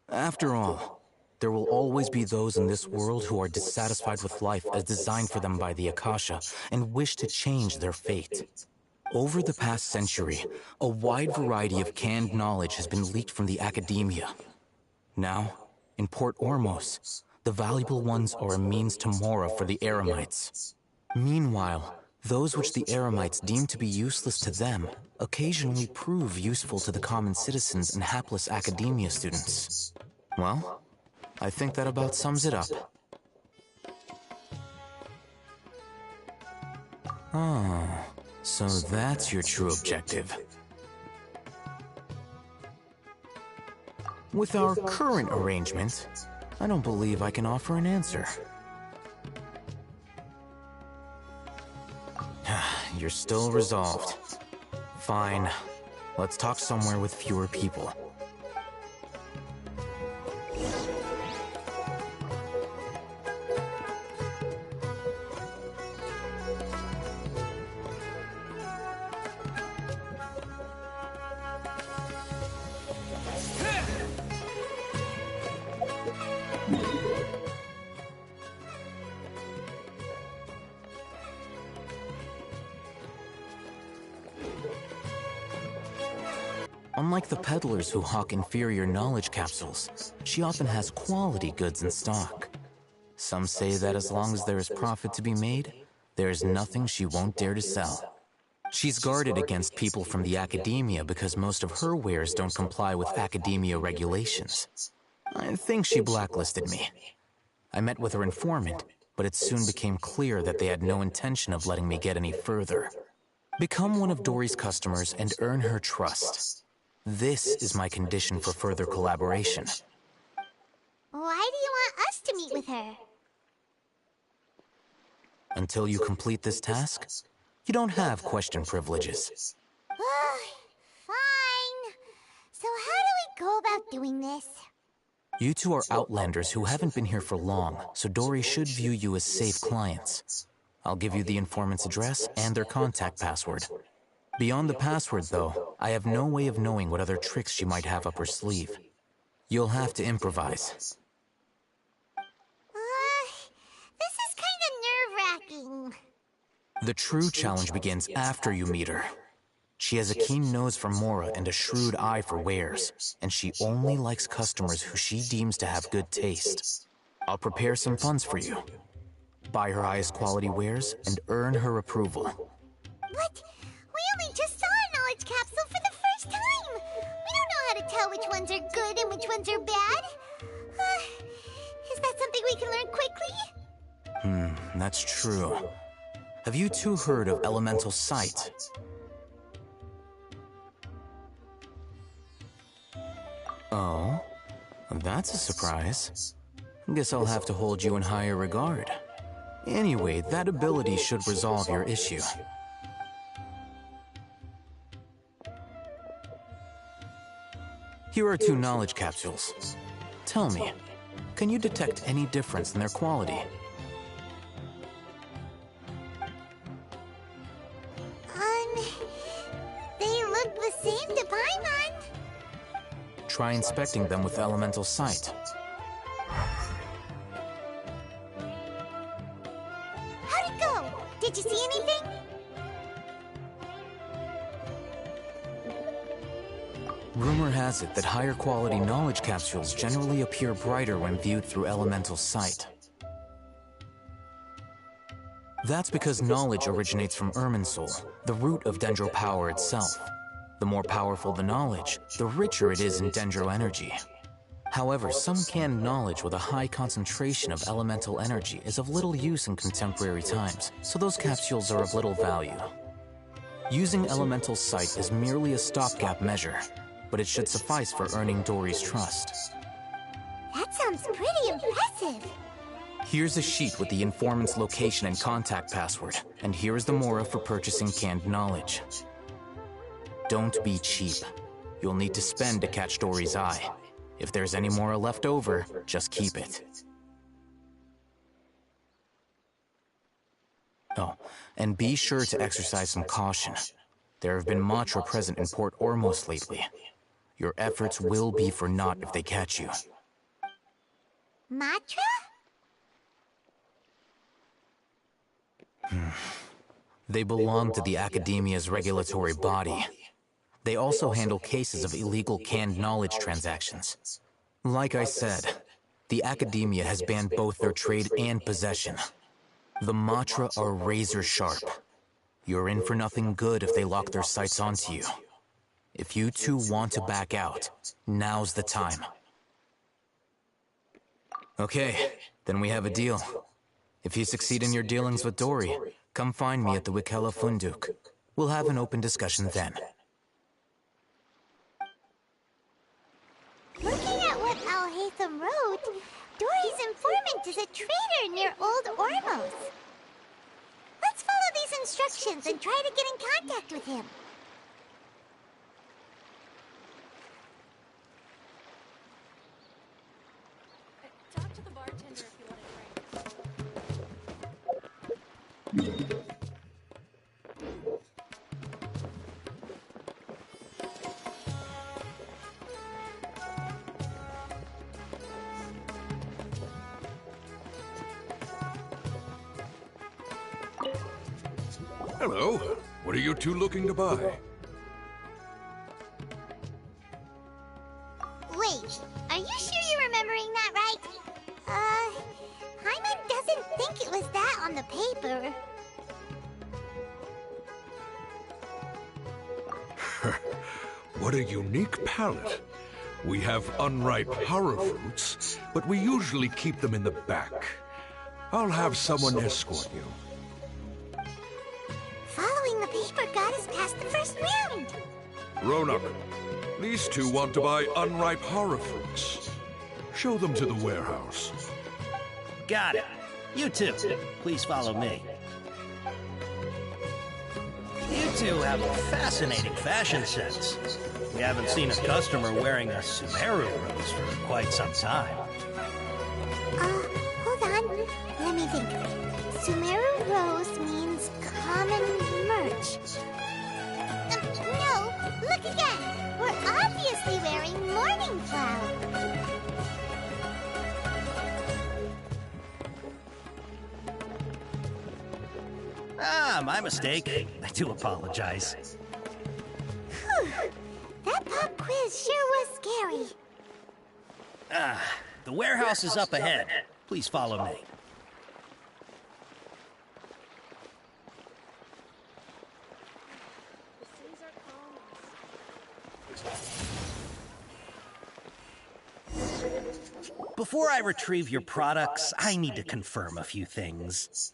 Speaker 8: After all, there will always be those in this world who are dissatisfied with life as designed for them by the Akasha and wish to change their fate. Over the past century, a wide variety of canned knowledge has been leaked from the academia. Now, in Port Ormos, the valuable ones are a means to Mora for the Eremites. Meanwhile, those which the Eremites deem to be useless to them occasionally prove useful to the common citizens and hapless academia students. Well, I think that about sums it up. Oh, so that's your true objective. With our current arrangement, I don't believe I can offer an answer. You're still resolved. Fine. Let's talk somewhere with fewer people. Unlike the peddlers who hawk inferior knowledge capsules, she often has quality goods in stock. Some say that as long as there is profit to be made, there is nothing she won't dare to sell. She's guarded against people from the academia because most of her wares don't comply with academia regulations. I think she blacklisted me. I met with her informant, but it soon became clear that they had no intention of letting me get any further. Become one of Dory's customers and earn her trust. This is my condition for further collaboration.
Speaker 7: Why do you want us to meet with her?
Speaker 8: Until you complete this task, you don't have question privileges.
Speaker 7: Fine. So how do we go about doing this?
Speaker 8: You two are outlanders who haven't been here for long, so Dory should view you as safe clients. I'll give you the informant's address and their contact password. Beyond the password, though, I have no way of knowing what other tricks she might have up her sleeve. You'll have to improvise.
Speaker 7: This is kind of nerve-wracking.
Speaker 8: The true challenge begins after you meet her. She has a keen nose for Mora and a shrewd eye for wares, and she only likes customers who she deems to have good taste. I'll prepare some funds for you. Buy her highest quality wares and earn her approval.
Speaker 7: But we only just saw a knowledge capsule for the first time. We don't know how to tell which ones are good and which ones are bad. Is that something we can learn quickly?
Speaker 8: That's true. Have you two heard of elemental sight? Oh, that's a surprise. Guess I'll have to hold you in higher regard. Anyway, that ability should resolve your issue. Here are 2 knowledge capsules. Tell me, can you detect any difference in their quality?
Speaker 7: They look the same to Paimon.
Speaker 8: Try inspecting them with elemental sight.
Speaker 7: How'd it go? Did you see anything?
Speaker 8: Rumor has it that higher quality knowledge capsules generally appear brighter when viewed through elemental sight. That's because knowledge originates from Irminsul, the root of Dendro power itself. The more powerful the knowledge, the richer it is in Dendro energy. However, some canned knowledge with a high concentration of elemental energy is of little use in contemporary times, so those capsules are of little value. Using elemental sight is merely a stopgap measure, but it should suffice for earning Dory's trust.
Speaker 7: That sounds pretty impressive.
Speaker 8: Here's a sheet with the informant's location and contact password, and here is the Mora for purchasing canned knowledge. Don't be cheap. You'll need to spend to catch Dory's eye. If there's any Mora left over, just keep it. Oh, and be sure to exercise some caution. There have been Matra present in Port Ormos lately. Your efforts will be for naught if they catch you.
Speaker 7: Matra?
Speaker 8: They belong to the Academia's regulatory body. They also handle cases of illegal canned knowledge transactions. Like I said, the Academia has banned both their trade and possession. The Matra are razor sharp. You're in for nothing good if they lock their sights onto you. If you two want to back out, now's the time. Okay, then we have a deal. If you succeed in your dealings with Dory, come find me at the Wikela Funduk. We'll have an open discussion then.
Speaker 7: Looking at what Al-Haytham wrote, Dory's informant is a traitor near Old Ormos. Let's follow these instructions and try to get in contact with him.
Speaker 6: Talk to the bartender if you want
Speaker 11: Hello. What are you two looking to buy?
Speaker 7: Wait, are you sure you're remembering that right? Hyman doesn't think it was that on the paper.
Speaker 11: What a unique palette. We have unripe horror fruits, but we usually keep them in the back. I'll have someone escort you.
Speaker 7: Following the paper got us past the first round.
Speaker 11: Ronak, these two want to buy unripe horror fruits. Show them to the warehouse.
Speaker 9: Got it. You two, please follow me. You two have a fascinating fashion sense. We haven't seen a customer wearing a Sumeru rose for quite some time.
Speaker 7: Hold on. Let me think. Sumeru rose means common merch. No, look again. We're obviously wearing Morning Cloud.
Speaker 9: Ah, my mistake. I do apologize.
Speaker 7: Whew. That pop quiz sure was scary.
Speaker 9: The warehouse is up ahead. Please follow me. Before I retrieve your products, I need to confirm a few things.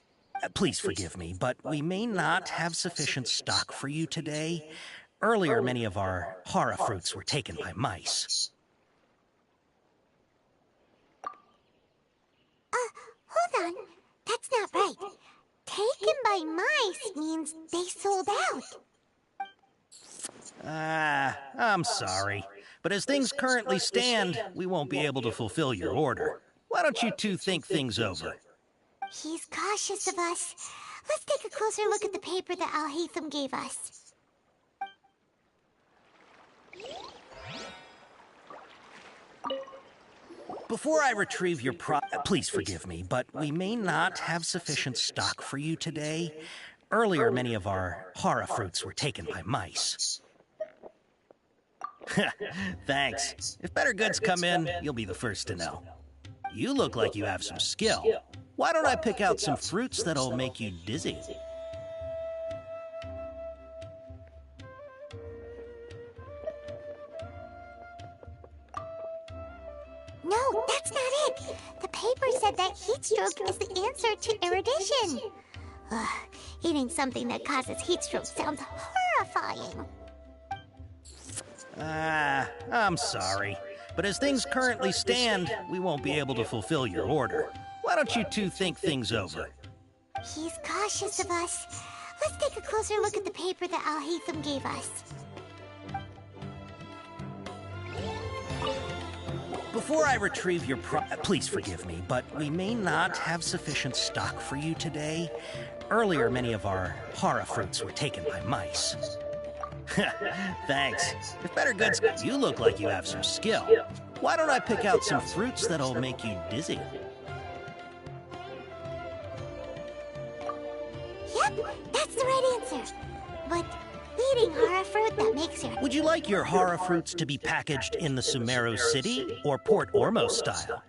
Speaker 9: Please forgive me, but we may not have sufficient stock for you today. Earlier, many of our horror fruits were taken by mice.
Speaker 7: Hold on. That's not right. Taken by mice means they sold out.
Speaker 9: I'm sorry. But as things currently stand, we won't be able to fulfill your order. Why don't you two think things over?
Speaker 7: He's cautious of us. Let's take a closer look at the paper that Al-Haytham gave us.
Speaker 9: Before I retrieve your please forgive me, but we may not have sufficient stock for you today. Earlier, many of our horror fruits were taken by mice. Thanks. If better goods come in, you'll be the first to know. You look like you have some skill. Why don't I pick out some fruits that'll make you dizzy?
Speaker 7: No, that's not it. The paper said that heat stroke is the answer to erudition. Eating something that causes heat stroke sounds horrifying.
Speaker 9: I'm sorry. But as things currently stand, we won't be able to fulfill your order. Why don't you two think things over?
Speaker 7: He's cautious of us. Let's take a closer look at the paper that Al-Haytham gave us.
Speaker 9: Before I retrieve your please forgive me, but we may not have sufficient stock for you today. Earlier, many of our horror fruits were taken by mice. Thanks. If better goods, you look like you have some skill. Why don't I pick out some fruits that'll make you dizzy?
Speaker 7: Yep, that's the right answer. But eating horror fruit that makes your...
Speaker 9: Would you like your horror fruits to be packaged in the Sumeru City or Port Ormos style?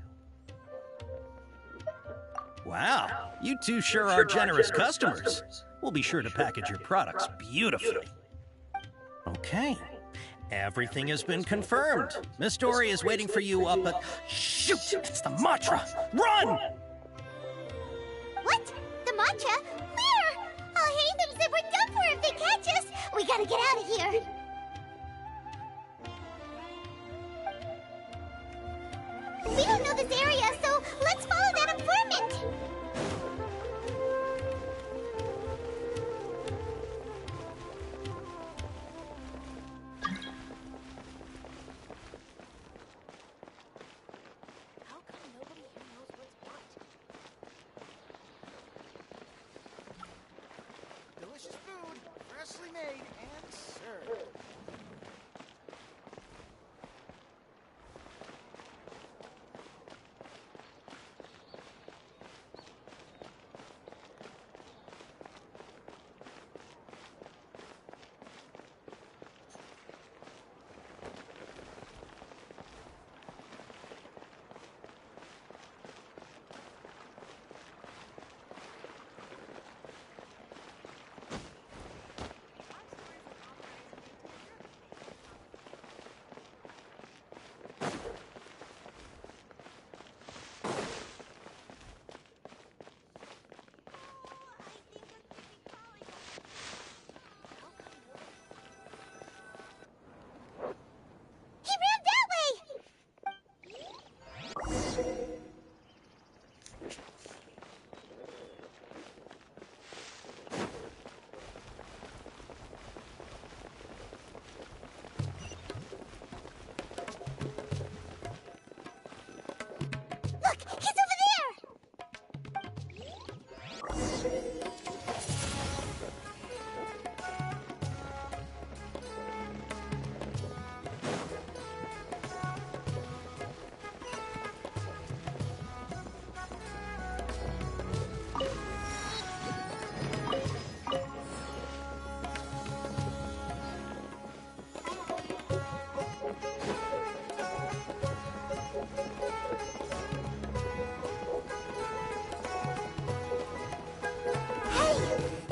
Speaker 9: Wow, you two sure are generous customers. We'll be sure to package your products beautifully. Okay. Everything has been confirmed. Miss Dory is waiting for you up at... Shoot! It's the Matra! Run!
Speaker 7: What? The Matra? Where? Al-Haytham said we're done for if they catch us. We gotta get out of here. We don't know this area, so let's follow that informant.
Speaker 15: Delicious food, freshly made and served.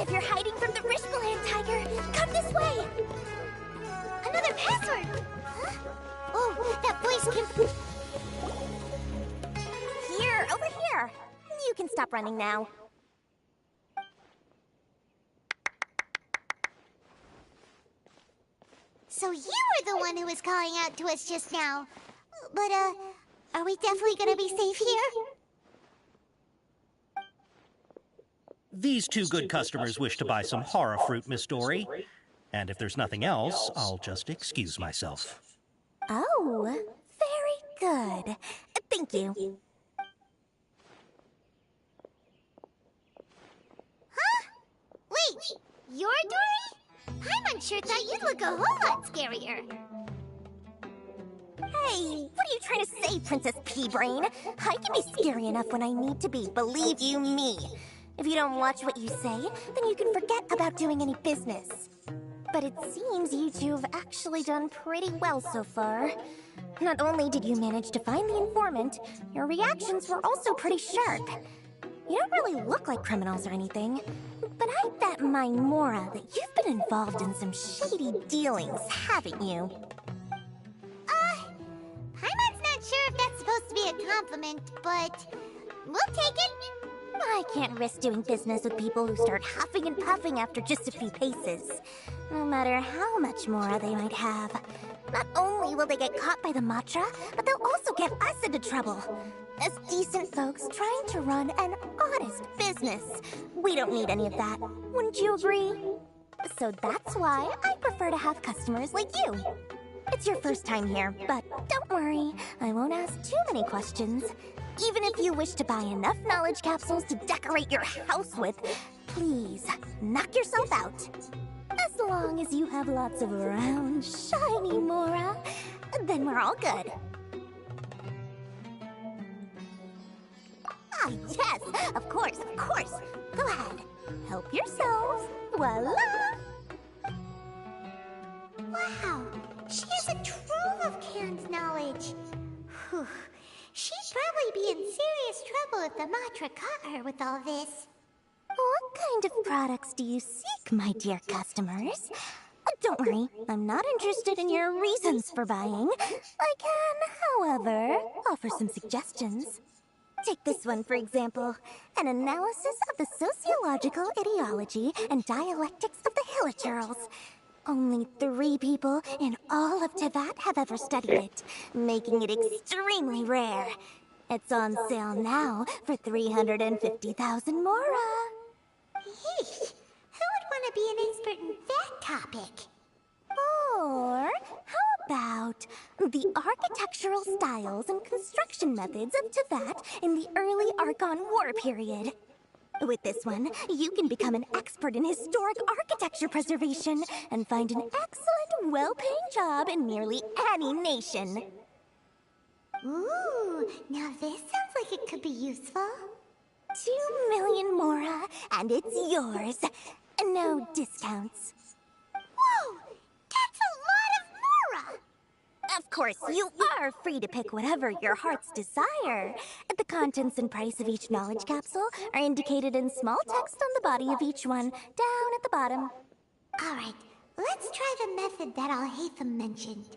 Speaker 7: If you're hiding from the Rishbaland tiger, come this way! Another password! Huh? Oh, that voice came...
Speaker 2: Here, over here. You can stop running now.
Speaker 7: So you were the one who was calling out to us just now. But, are we definitely gonna be safe here?
Speaker 9: These two good customers wish to buy some horror fruit, Miss Dory. And if there's nothing else, I'll just excuse myself.
Speaker 2: Oh, very good. Thank you.
Speaker 7: Huh? Wait, you're Dory? Paimon sure thought you'd look a whole lot scarier.
Speaker 2: Hey, what are you trying to say, Princess Pea-Brain? I can be scary enough when I need to be, believe you me. If you don't watch what you say, then you can forget about doing any business. But it seems you two have actually done pretty well so far. Not only did you manage to find the informant, your reactions were also pretty sharp. You don't really look like criminals or anything, but I bet my Mora that you've been involved in some shady dealings, haven't you?
Speaker 7: Paimon's not sure if that's supposed to be a compliment, but we'll take it.
Speaker 2: I can't risk doing business with people who start huffing and puffing after just a few paces, no matter how much Mora they might have. Not only will they get caught by the Matra, but they'll also get us into trouble. As decent folks trying to run an honest business, we don't need any of that. Wouldn't you agree? So that's why I prefer to have customers like you. It's your first time here, but don't worry, I won't ask too many questions. Even if you wish to buy enough knowledge capsules to decorate your house with, please, knock yourself out. As long as you have lots of round, shiny Mora, then we're all good. Ah, yes, of course, of course. Go ahead, help yourselves. Voila!
Speaker 7: Wow, she has a trove of canned knowledge. Whew. She'd probably be in serious trouble if the Matra caught her with all this.
Speaker 2: What kind of products do you seek, my dear customers? Don't worry, I'm not interested in your reasons for buying. I can, however, offer some suggestions. Take this one, for example. An analysis of the sociological ideology and dialectics of the Hilichurls. Only 3 people in all of Teyvat have ever studied it, making it extremely rare. It's on sale now for 350,000 Mora.
Speaker 7: Yeesh, who would want to be an expert in that topic?
Speaker 2: Or how about the architectural styles and construction methods of Teyvat in the early Archon War period? With this one, you can become an expert in historic architecture preservation and find an excellent, well-paying job in nearly any nation.
Speaker 7: Ooh, now this sounds like it could be useful.
Speaker 2: 2 million Mora, and it's yours. No discounts.
Speaker 7: Whoa! That's a lot of Mora!
Speaker 2: Of course, you are free to pick whatever your heart's desire. The contents and price of each knowledge capsule are indicated in small text on the body of each one, down at the bottom.
Speaker 7: Alright, let's try the method that Alhaitham mentioned.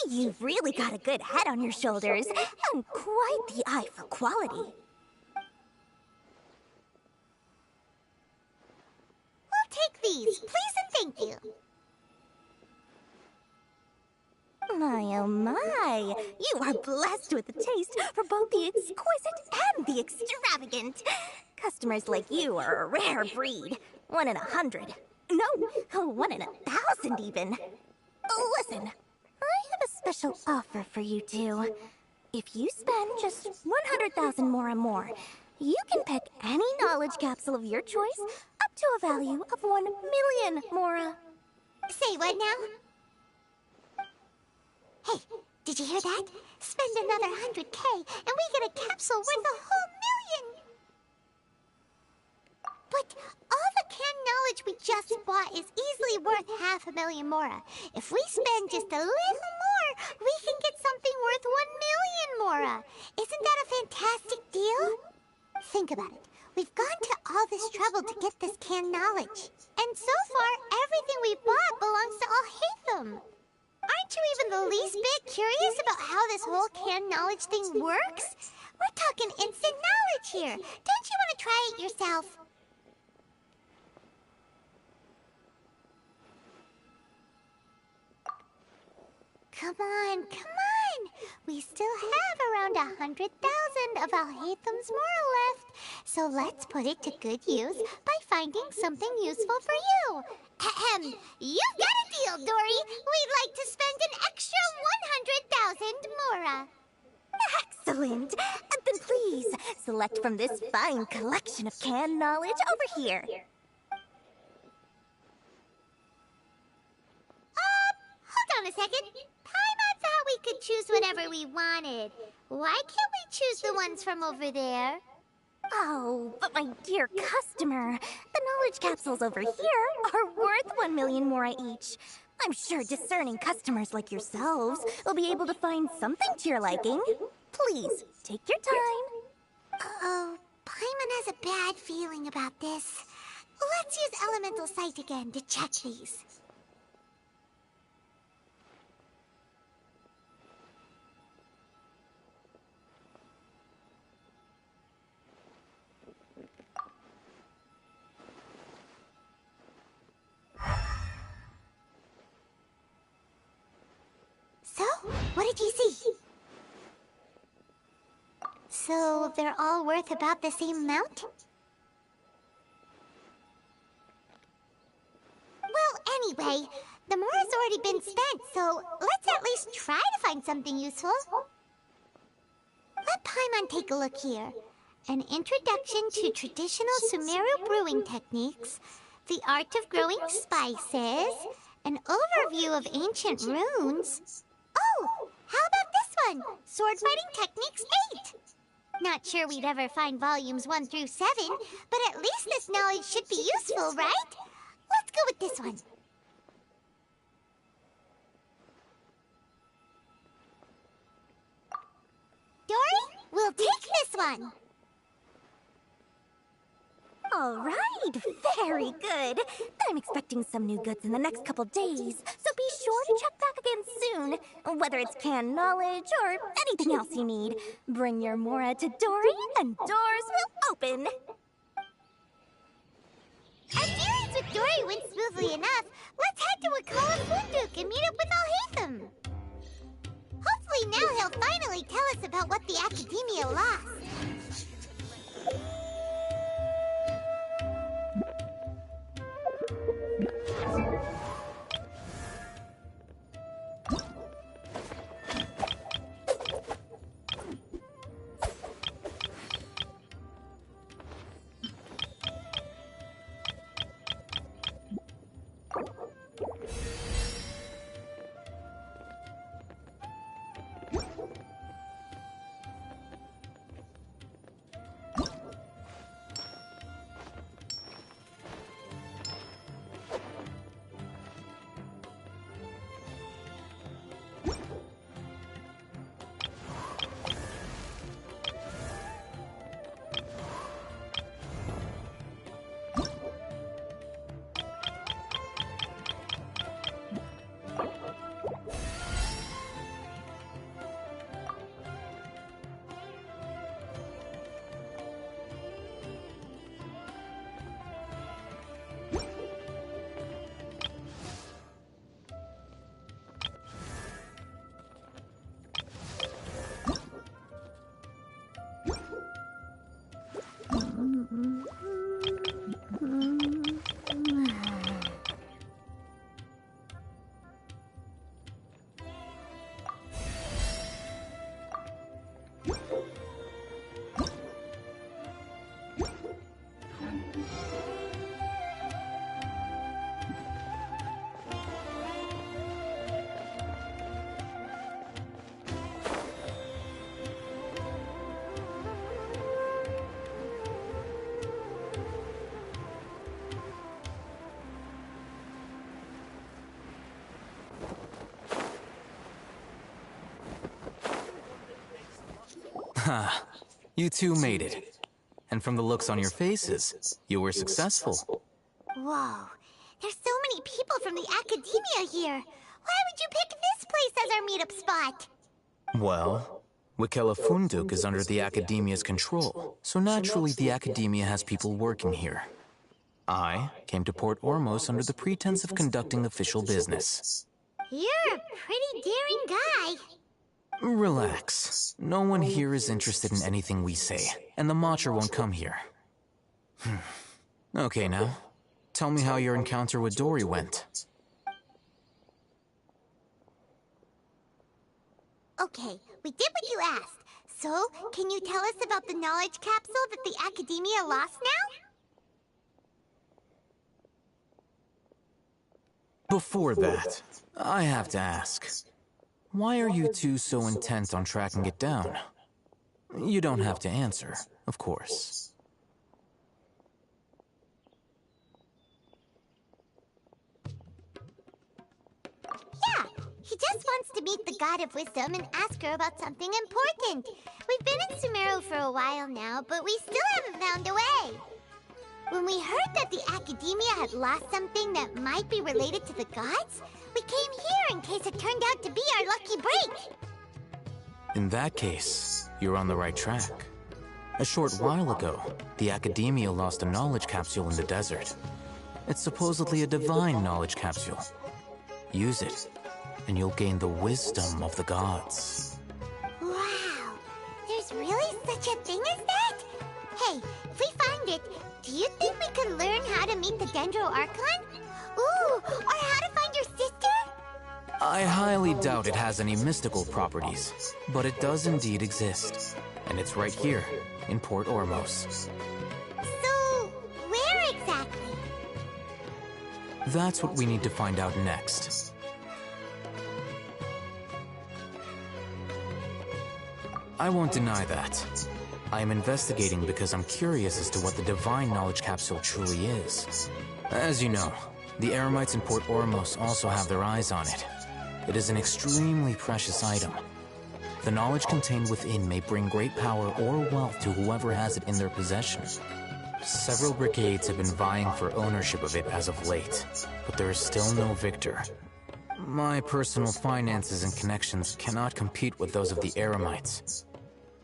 Speaker 2: You've really got a good head on your shoulders, and quite the eye for quality.
Speaker 7: We'll take these, please and thank you.
Speaker 2: My oh my, you are blessed with a taste for both the exquisite and the extravagant. Customers like you are a rare breed. 1 in 100. No, 1 in 1,000 even. Listen, I have a special offer for you two. If you spend just 100,000 more, you can pick any knowledge capsule of your choice up to a value of 1 million mora.
Speaker 7: Say what now? Hey, did you hear that? Spend another 100K and we get a capsule worth a whole million! But all the canned knowledge we just bought is easily worth 500,000 mora. If we spend just a little more, we can get something worth 1 million mora. Isn't that a fantastic deal? Think about it. We've gone to all this trouble to get this canned knowledge. And so far, everything we bought belongs to Alhaitham. Aren't you even the least bit curious about how this whole canned knowledge thing works? We're talking instant knowledge here. Don't you want to try it yourself? Come on. We still have around 100,000 of Alhaitham's moral left. So let's put it to good use by finding something useful for you. Ahem. You've got a deal, Dory. We'd like to spend an extra 100,000 mora.
Speaker 2: Excellent. Then please, select from this fine collection of canned knowledge over here.
Speaker 7: Hold on a second. Paimon thought we could choose whatever we wanted. Why can't we choose the ones from over there?
Speaker 2: Oh, but my dear customer, the knowledge capsules over here are worth 1 million mora each. I'm sure discerning customers like yourselves will be able to find something to your liking. Please, take your time.
Speaker 7: Uh-oh, Paimon has a bad feeling about this. Let's use Elemental Sight again to check these. So, what did you see? So, they're all worth about the same amount? Well, anyway, the mora's already been spent, so let's at least try to find something useful. Let Paimon take a look here. An introduction to traditional Sumeru brewing techniques, the art of growing spices, an overview of ancient runes. Oh, how about this one? Sword Fighting Techniques 8. Not sure we'd ever find volumes 1 through 7, but at least this knowledge should be useful, right? Let's go with this one. Dory, we'll take this one.
Speaker 2: All right, very good. I'm expecting some new goods in the next couple days, so be sure to check back again soon. Whether it's canned knowledge or anything else you need, bring your mora to Dory and doors will open.
Speaker 7: Our series with Dory went smoothly enough. Let's head to Wakala Funduk and meet up with Alhaitham. Hopefully now he'll finally tell us about what the Academia lost.
Speaker 8: Ha, you two made it. And from the looks on your faces, you were successful.
Speaker 7: Whoa, there's so many people from the academia here. Why would you pick this place as our meetup spot?
Speaker 8: Well, Wikela Funduk is under the Academia's control, so naturally the Academia has people working here. I came to Port Ormos under the pretense of conducting official business.
Speaker 7: You're a pretty daring guy.
Speaker 8: Relax. No one here is interested in anything we say, and the Matcha won't come here. Okay now, tell me how your encounter with Dory went.
Speaker 7: Okay, we did what you asked. So, can you tell us about the knowledge capsule that the Academia lost now?
Speaker 8: Before that, I have to ask, why are you two so intent on tracking it down? You don't have to answer, of course.
Speaker 7: Yeah, he just wants to meet the God of Wisdom and ask her about something important. We've been in Sumeru for a while now, but we still haven't found a way. When we heard that the Academia had lost something that might be related to the gods, we came here in case it turned out to be our lucky break.
Speaker 8: In that case, you're on the right track. A short while ago, the Academia lost a knowledge capsule in the desert. It's supposedly a divine knowledge capsule. Use it, and you'll gain the wisdom of the gods.
Speaker 7: Wow, there's really such a thing as that? Hey, if we find it, do you think we could learn how to meet the Dendro Archon? Ooh, or how to find your sister?
Speaker 8: I highly doubt it has any mystical properties, but it does indeed exist. And it's right here, in Port Ormos.
Speaker 7: So, where exactly?
Speaker 8: That's what we need to find out next. I won't deny that. I am investigating because I'm curious as to what the divine knowledge capsule truly is. As you know, the Eremites in Port Ormos also have their eyes on it. It is an extremely precious item. The knowledge contained within may bring great power or wealth to whoever has it in their possession. Several brigades have been vying for ownership of it as of late, but there is still no victor. My personal finances and connections cannot compete with those of the Eremites.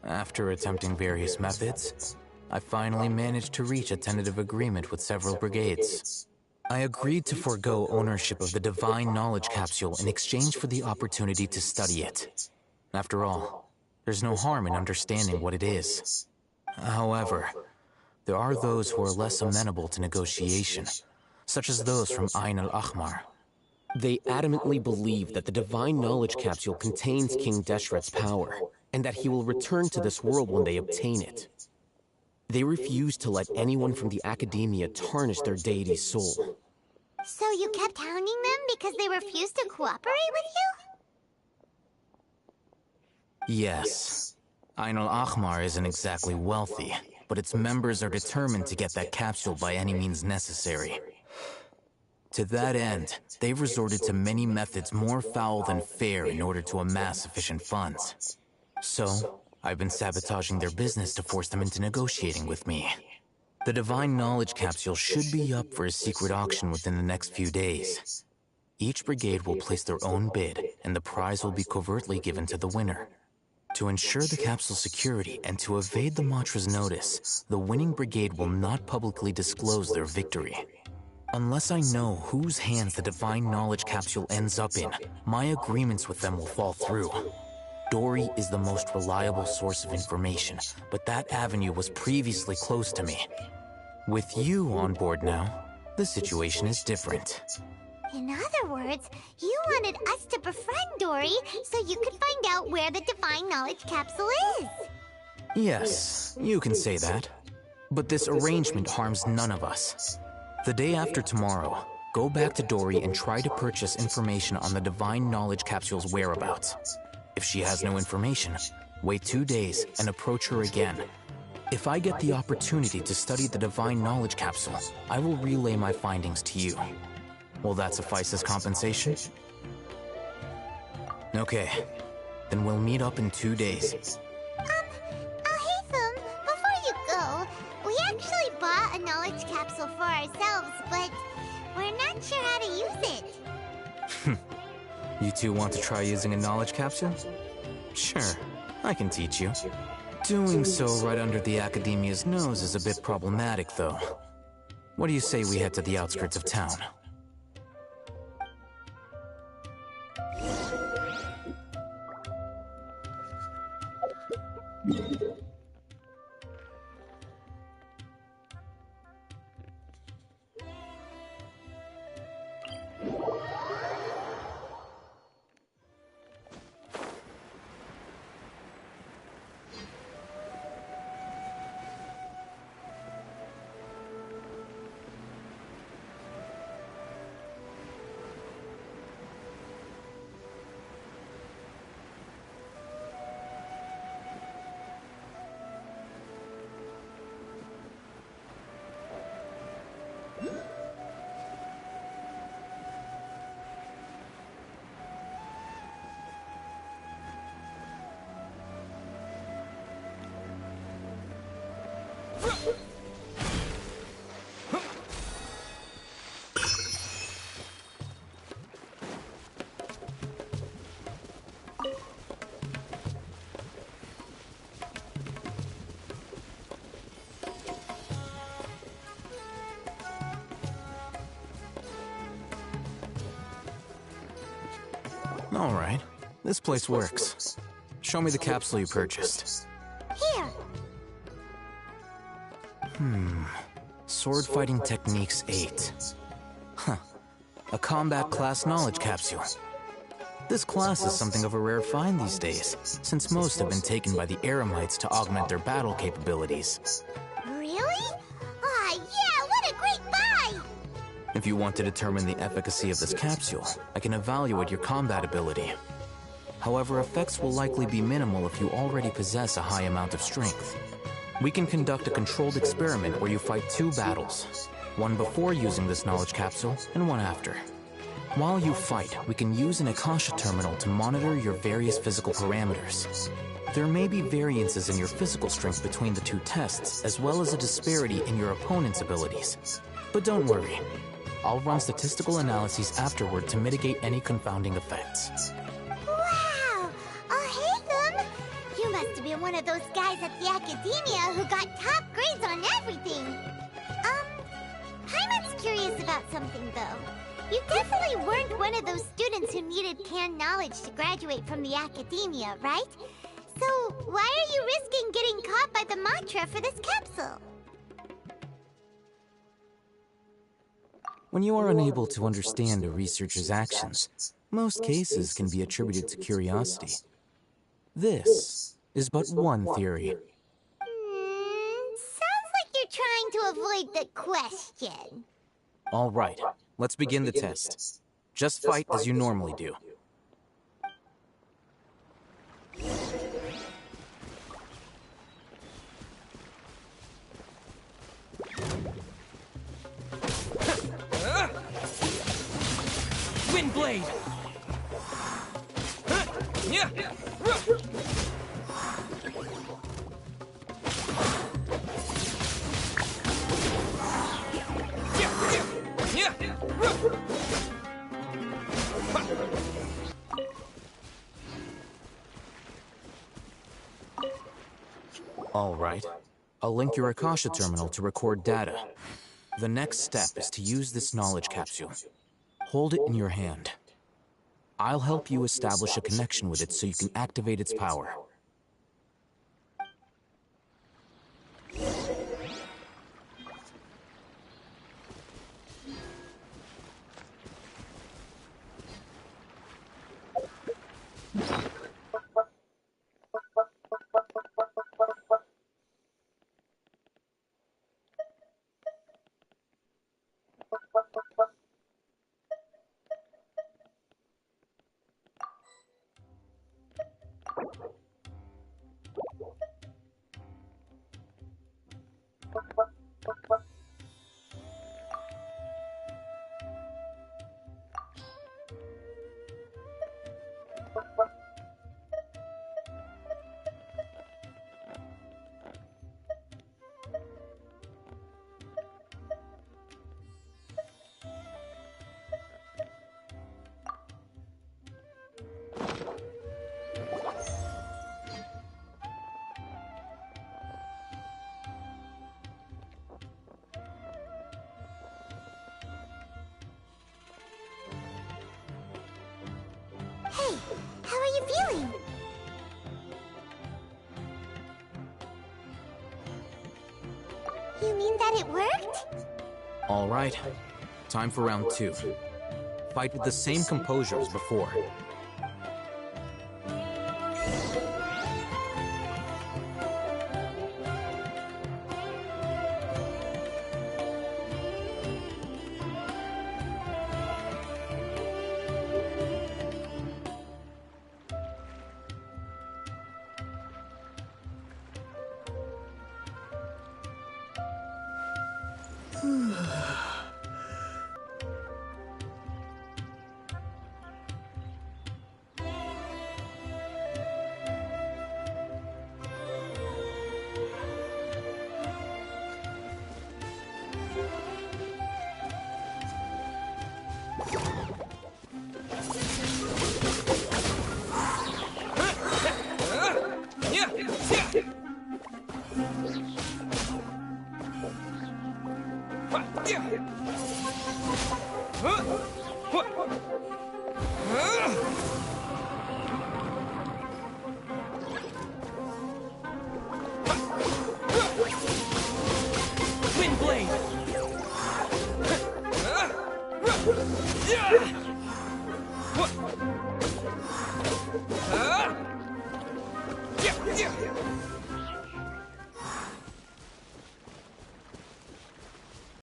Speaker 8: After attempting various methods, I finally managed to reach a tentative agreement with several brigades. I agreed to forego ownership of the divine knowledge capsule in exchange for the opportunity to study it. After all, there's no harm in understanding what it is. However, there are those who are less amenable to negotiation, such as those from Ain al-Ahmar.
Speaker 5: They adamantly believe that the divine knowledge capsule contains King Deshret's power, and that he will return to this world when they obtain it. They refuse to let anyone from the Academia tarnish their deity's soul.
Speaker 7: So you kept hounding them because they refused to cooperate with you?
Speaker 8: Yes. Ain al-Ahmar isn't exactly wealthy, but its members are determined to get that capsule by any means necessary. To that end, they've resorted to many methods more foul than fair in order to amass sufficient funds. So, I've been sabotaging their business to force them into negotiating with me. The divine knowledge capsule should be up for a secret auction within the next few days. Each brigade will place their own bid, and the prize will be covertly given to the winner. To ensure the capsule's security and to evade the Matra's notice, the winning brigade will not publicly disclose their victory. Unless I know whose hands the divine knowledge capsule ends up in, my agreements with them will fall through. Dory is the most reliable source of information, but that avenue was previously closed to me. With you on board now, the situation is different.
Speaker 7: In other words, you wanted us to befriend Dory so you could find out where the divine knowledge capsule is.
Speaker 8: Yes, you can say that. But this arrangement harms none of us. The day after tomorrow, go back to Dory and try to purchase information on the Divine Knowledge Capsule's whereabouts. If she has no information, wait 2 days and approach her again. If I get the opportunity to study the Divine Knowledge Capsule, I will relay my findings to you. Will that suffice as compensation? Okay, then we'll meet up in 2 days.
Speaker 7: Hatham, before you go, we actually bought a knowledge capsule for ourselves, but we're not sure how to use it.
Speaker 8: You two want to try using a knowledge capsule? Sure, I can teach you. Doing so right under the Academia's nose is a bit problematic, though. What do you say we head to the outskirts of town? All right, this place works. Show me the capsule you purchased.
Speaker 7: Here.
Speaker 8: Sword Fighting Techniques 8. Huh. A combat class knowledge capsule. This class is something of a rare find these days, since most have been taken by the Eremites to augment their battle capabilities.
Speaker 7: Really? Aw, yeah, what a great buy!
Speaker 8: If you want to determine the efficacy of this capsule, I can evaluate your combat ability. However, effects will likely be minimal if you already possess a high amount of strength. We can conduct a controlled experiment where you fight 2 battles, one before using this knowledge capsule and one after. While you fight, we can use an Akasha terminal to monitor your various physical parameters. There may be variances in your physical strength between the 2 tests, as well as a disparity in your opponent's abilities. But don't worry, I'll run statistical analyses afterward to mitigate any confounding effects.
Speaker 7: Wow! Hatham! You must have been one of those guys at the Academia who got top grades on everything. Paimon's curious about something, though. You definitely weren't one of those students who needed canned knowledge to graduate from the Academia, right? So, why are you risking getting caught by the mantra for this capsule?
Speaker 8: When you are unable to understand a researcher's actions, most cases can be attributed to curiosity. This is but one theory.
Speaker 7: Sounds like you're trying to avoid the question.
Speaker 8: All right, let's begin the test. Just fight as you normally do.
Speaker 1: Wind blade. Yeah.
Speaker 8: All right. I'll link your Akasha terminal to record data. The next step is to use this knowledge capsule. Hold it in your hand. I'll help you establish a connection with it so you can activate its power.
Speaker 7: Hey, how are you feeling? You mean that it worked?
Speaker 5: All right. Time for round 2. Fight with the same composure as before.
Speaker 1: Wind blade.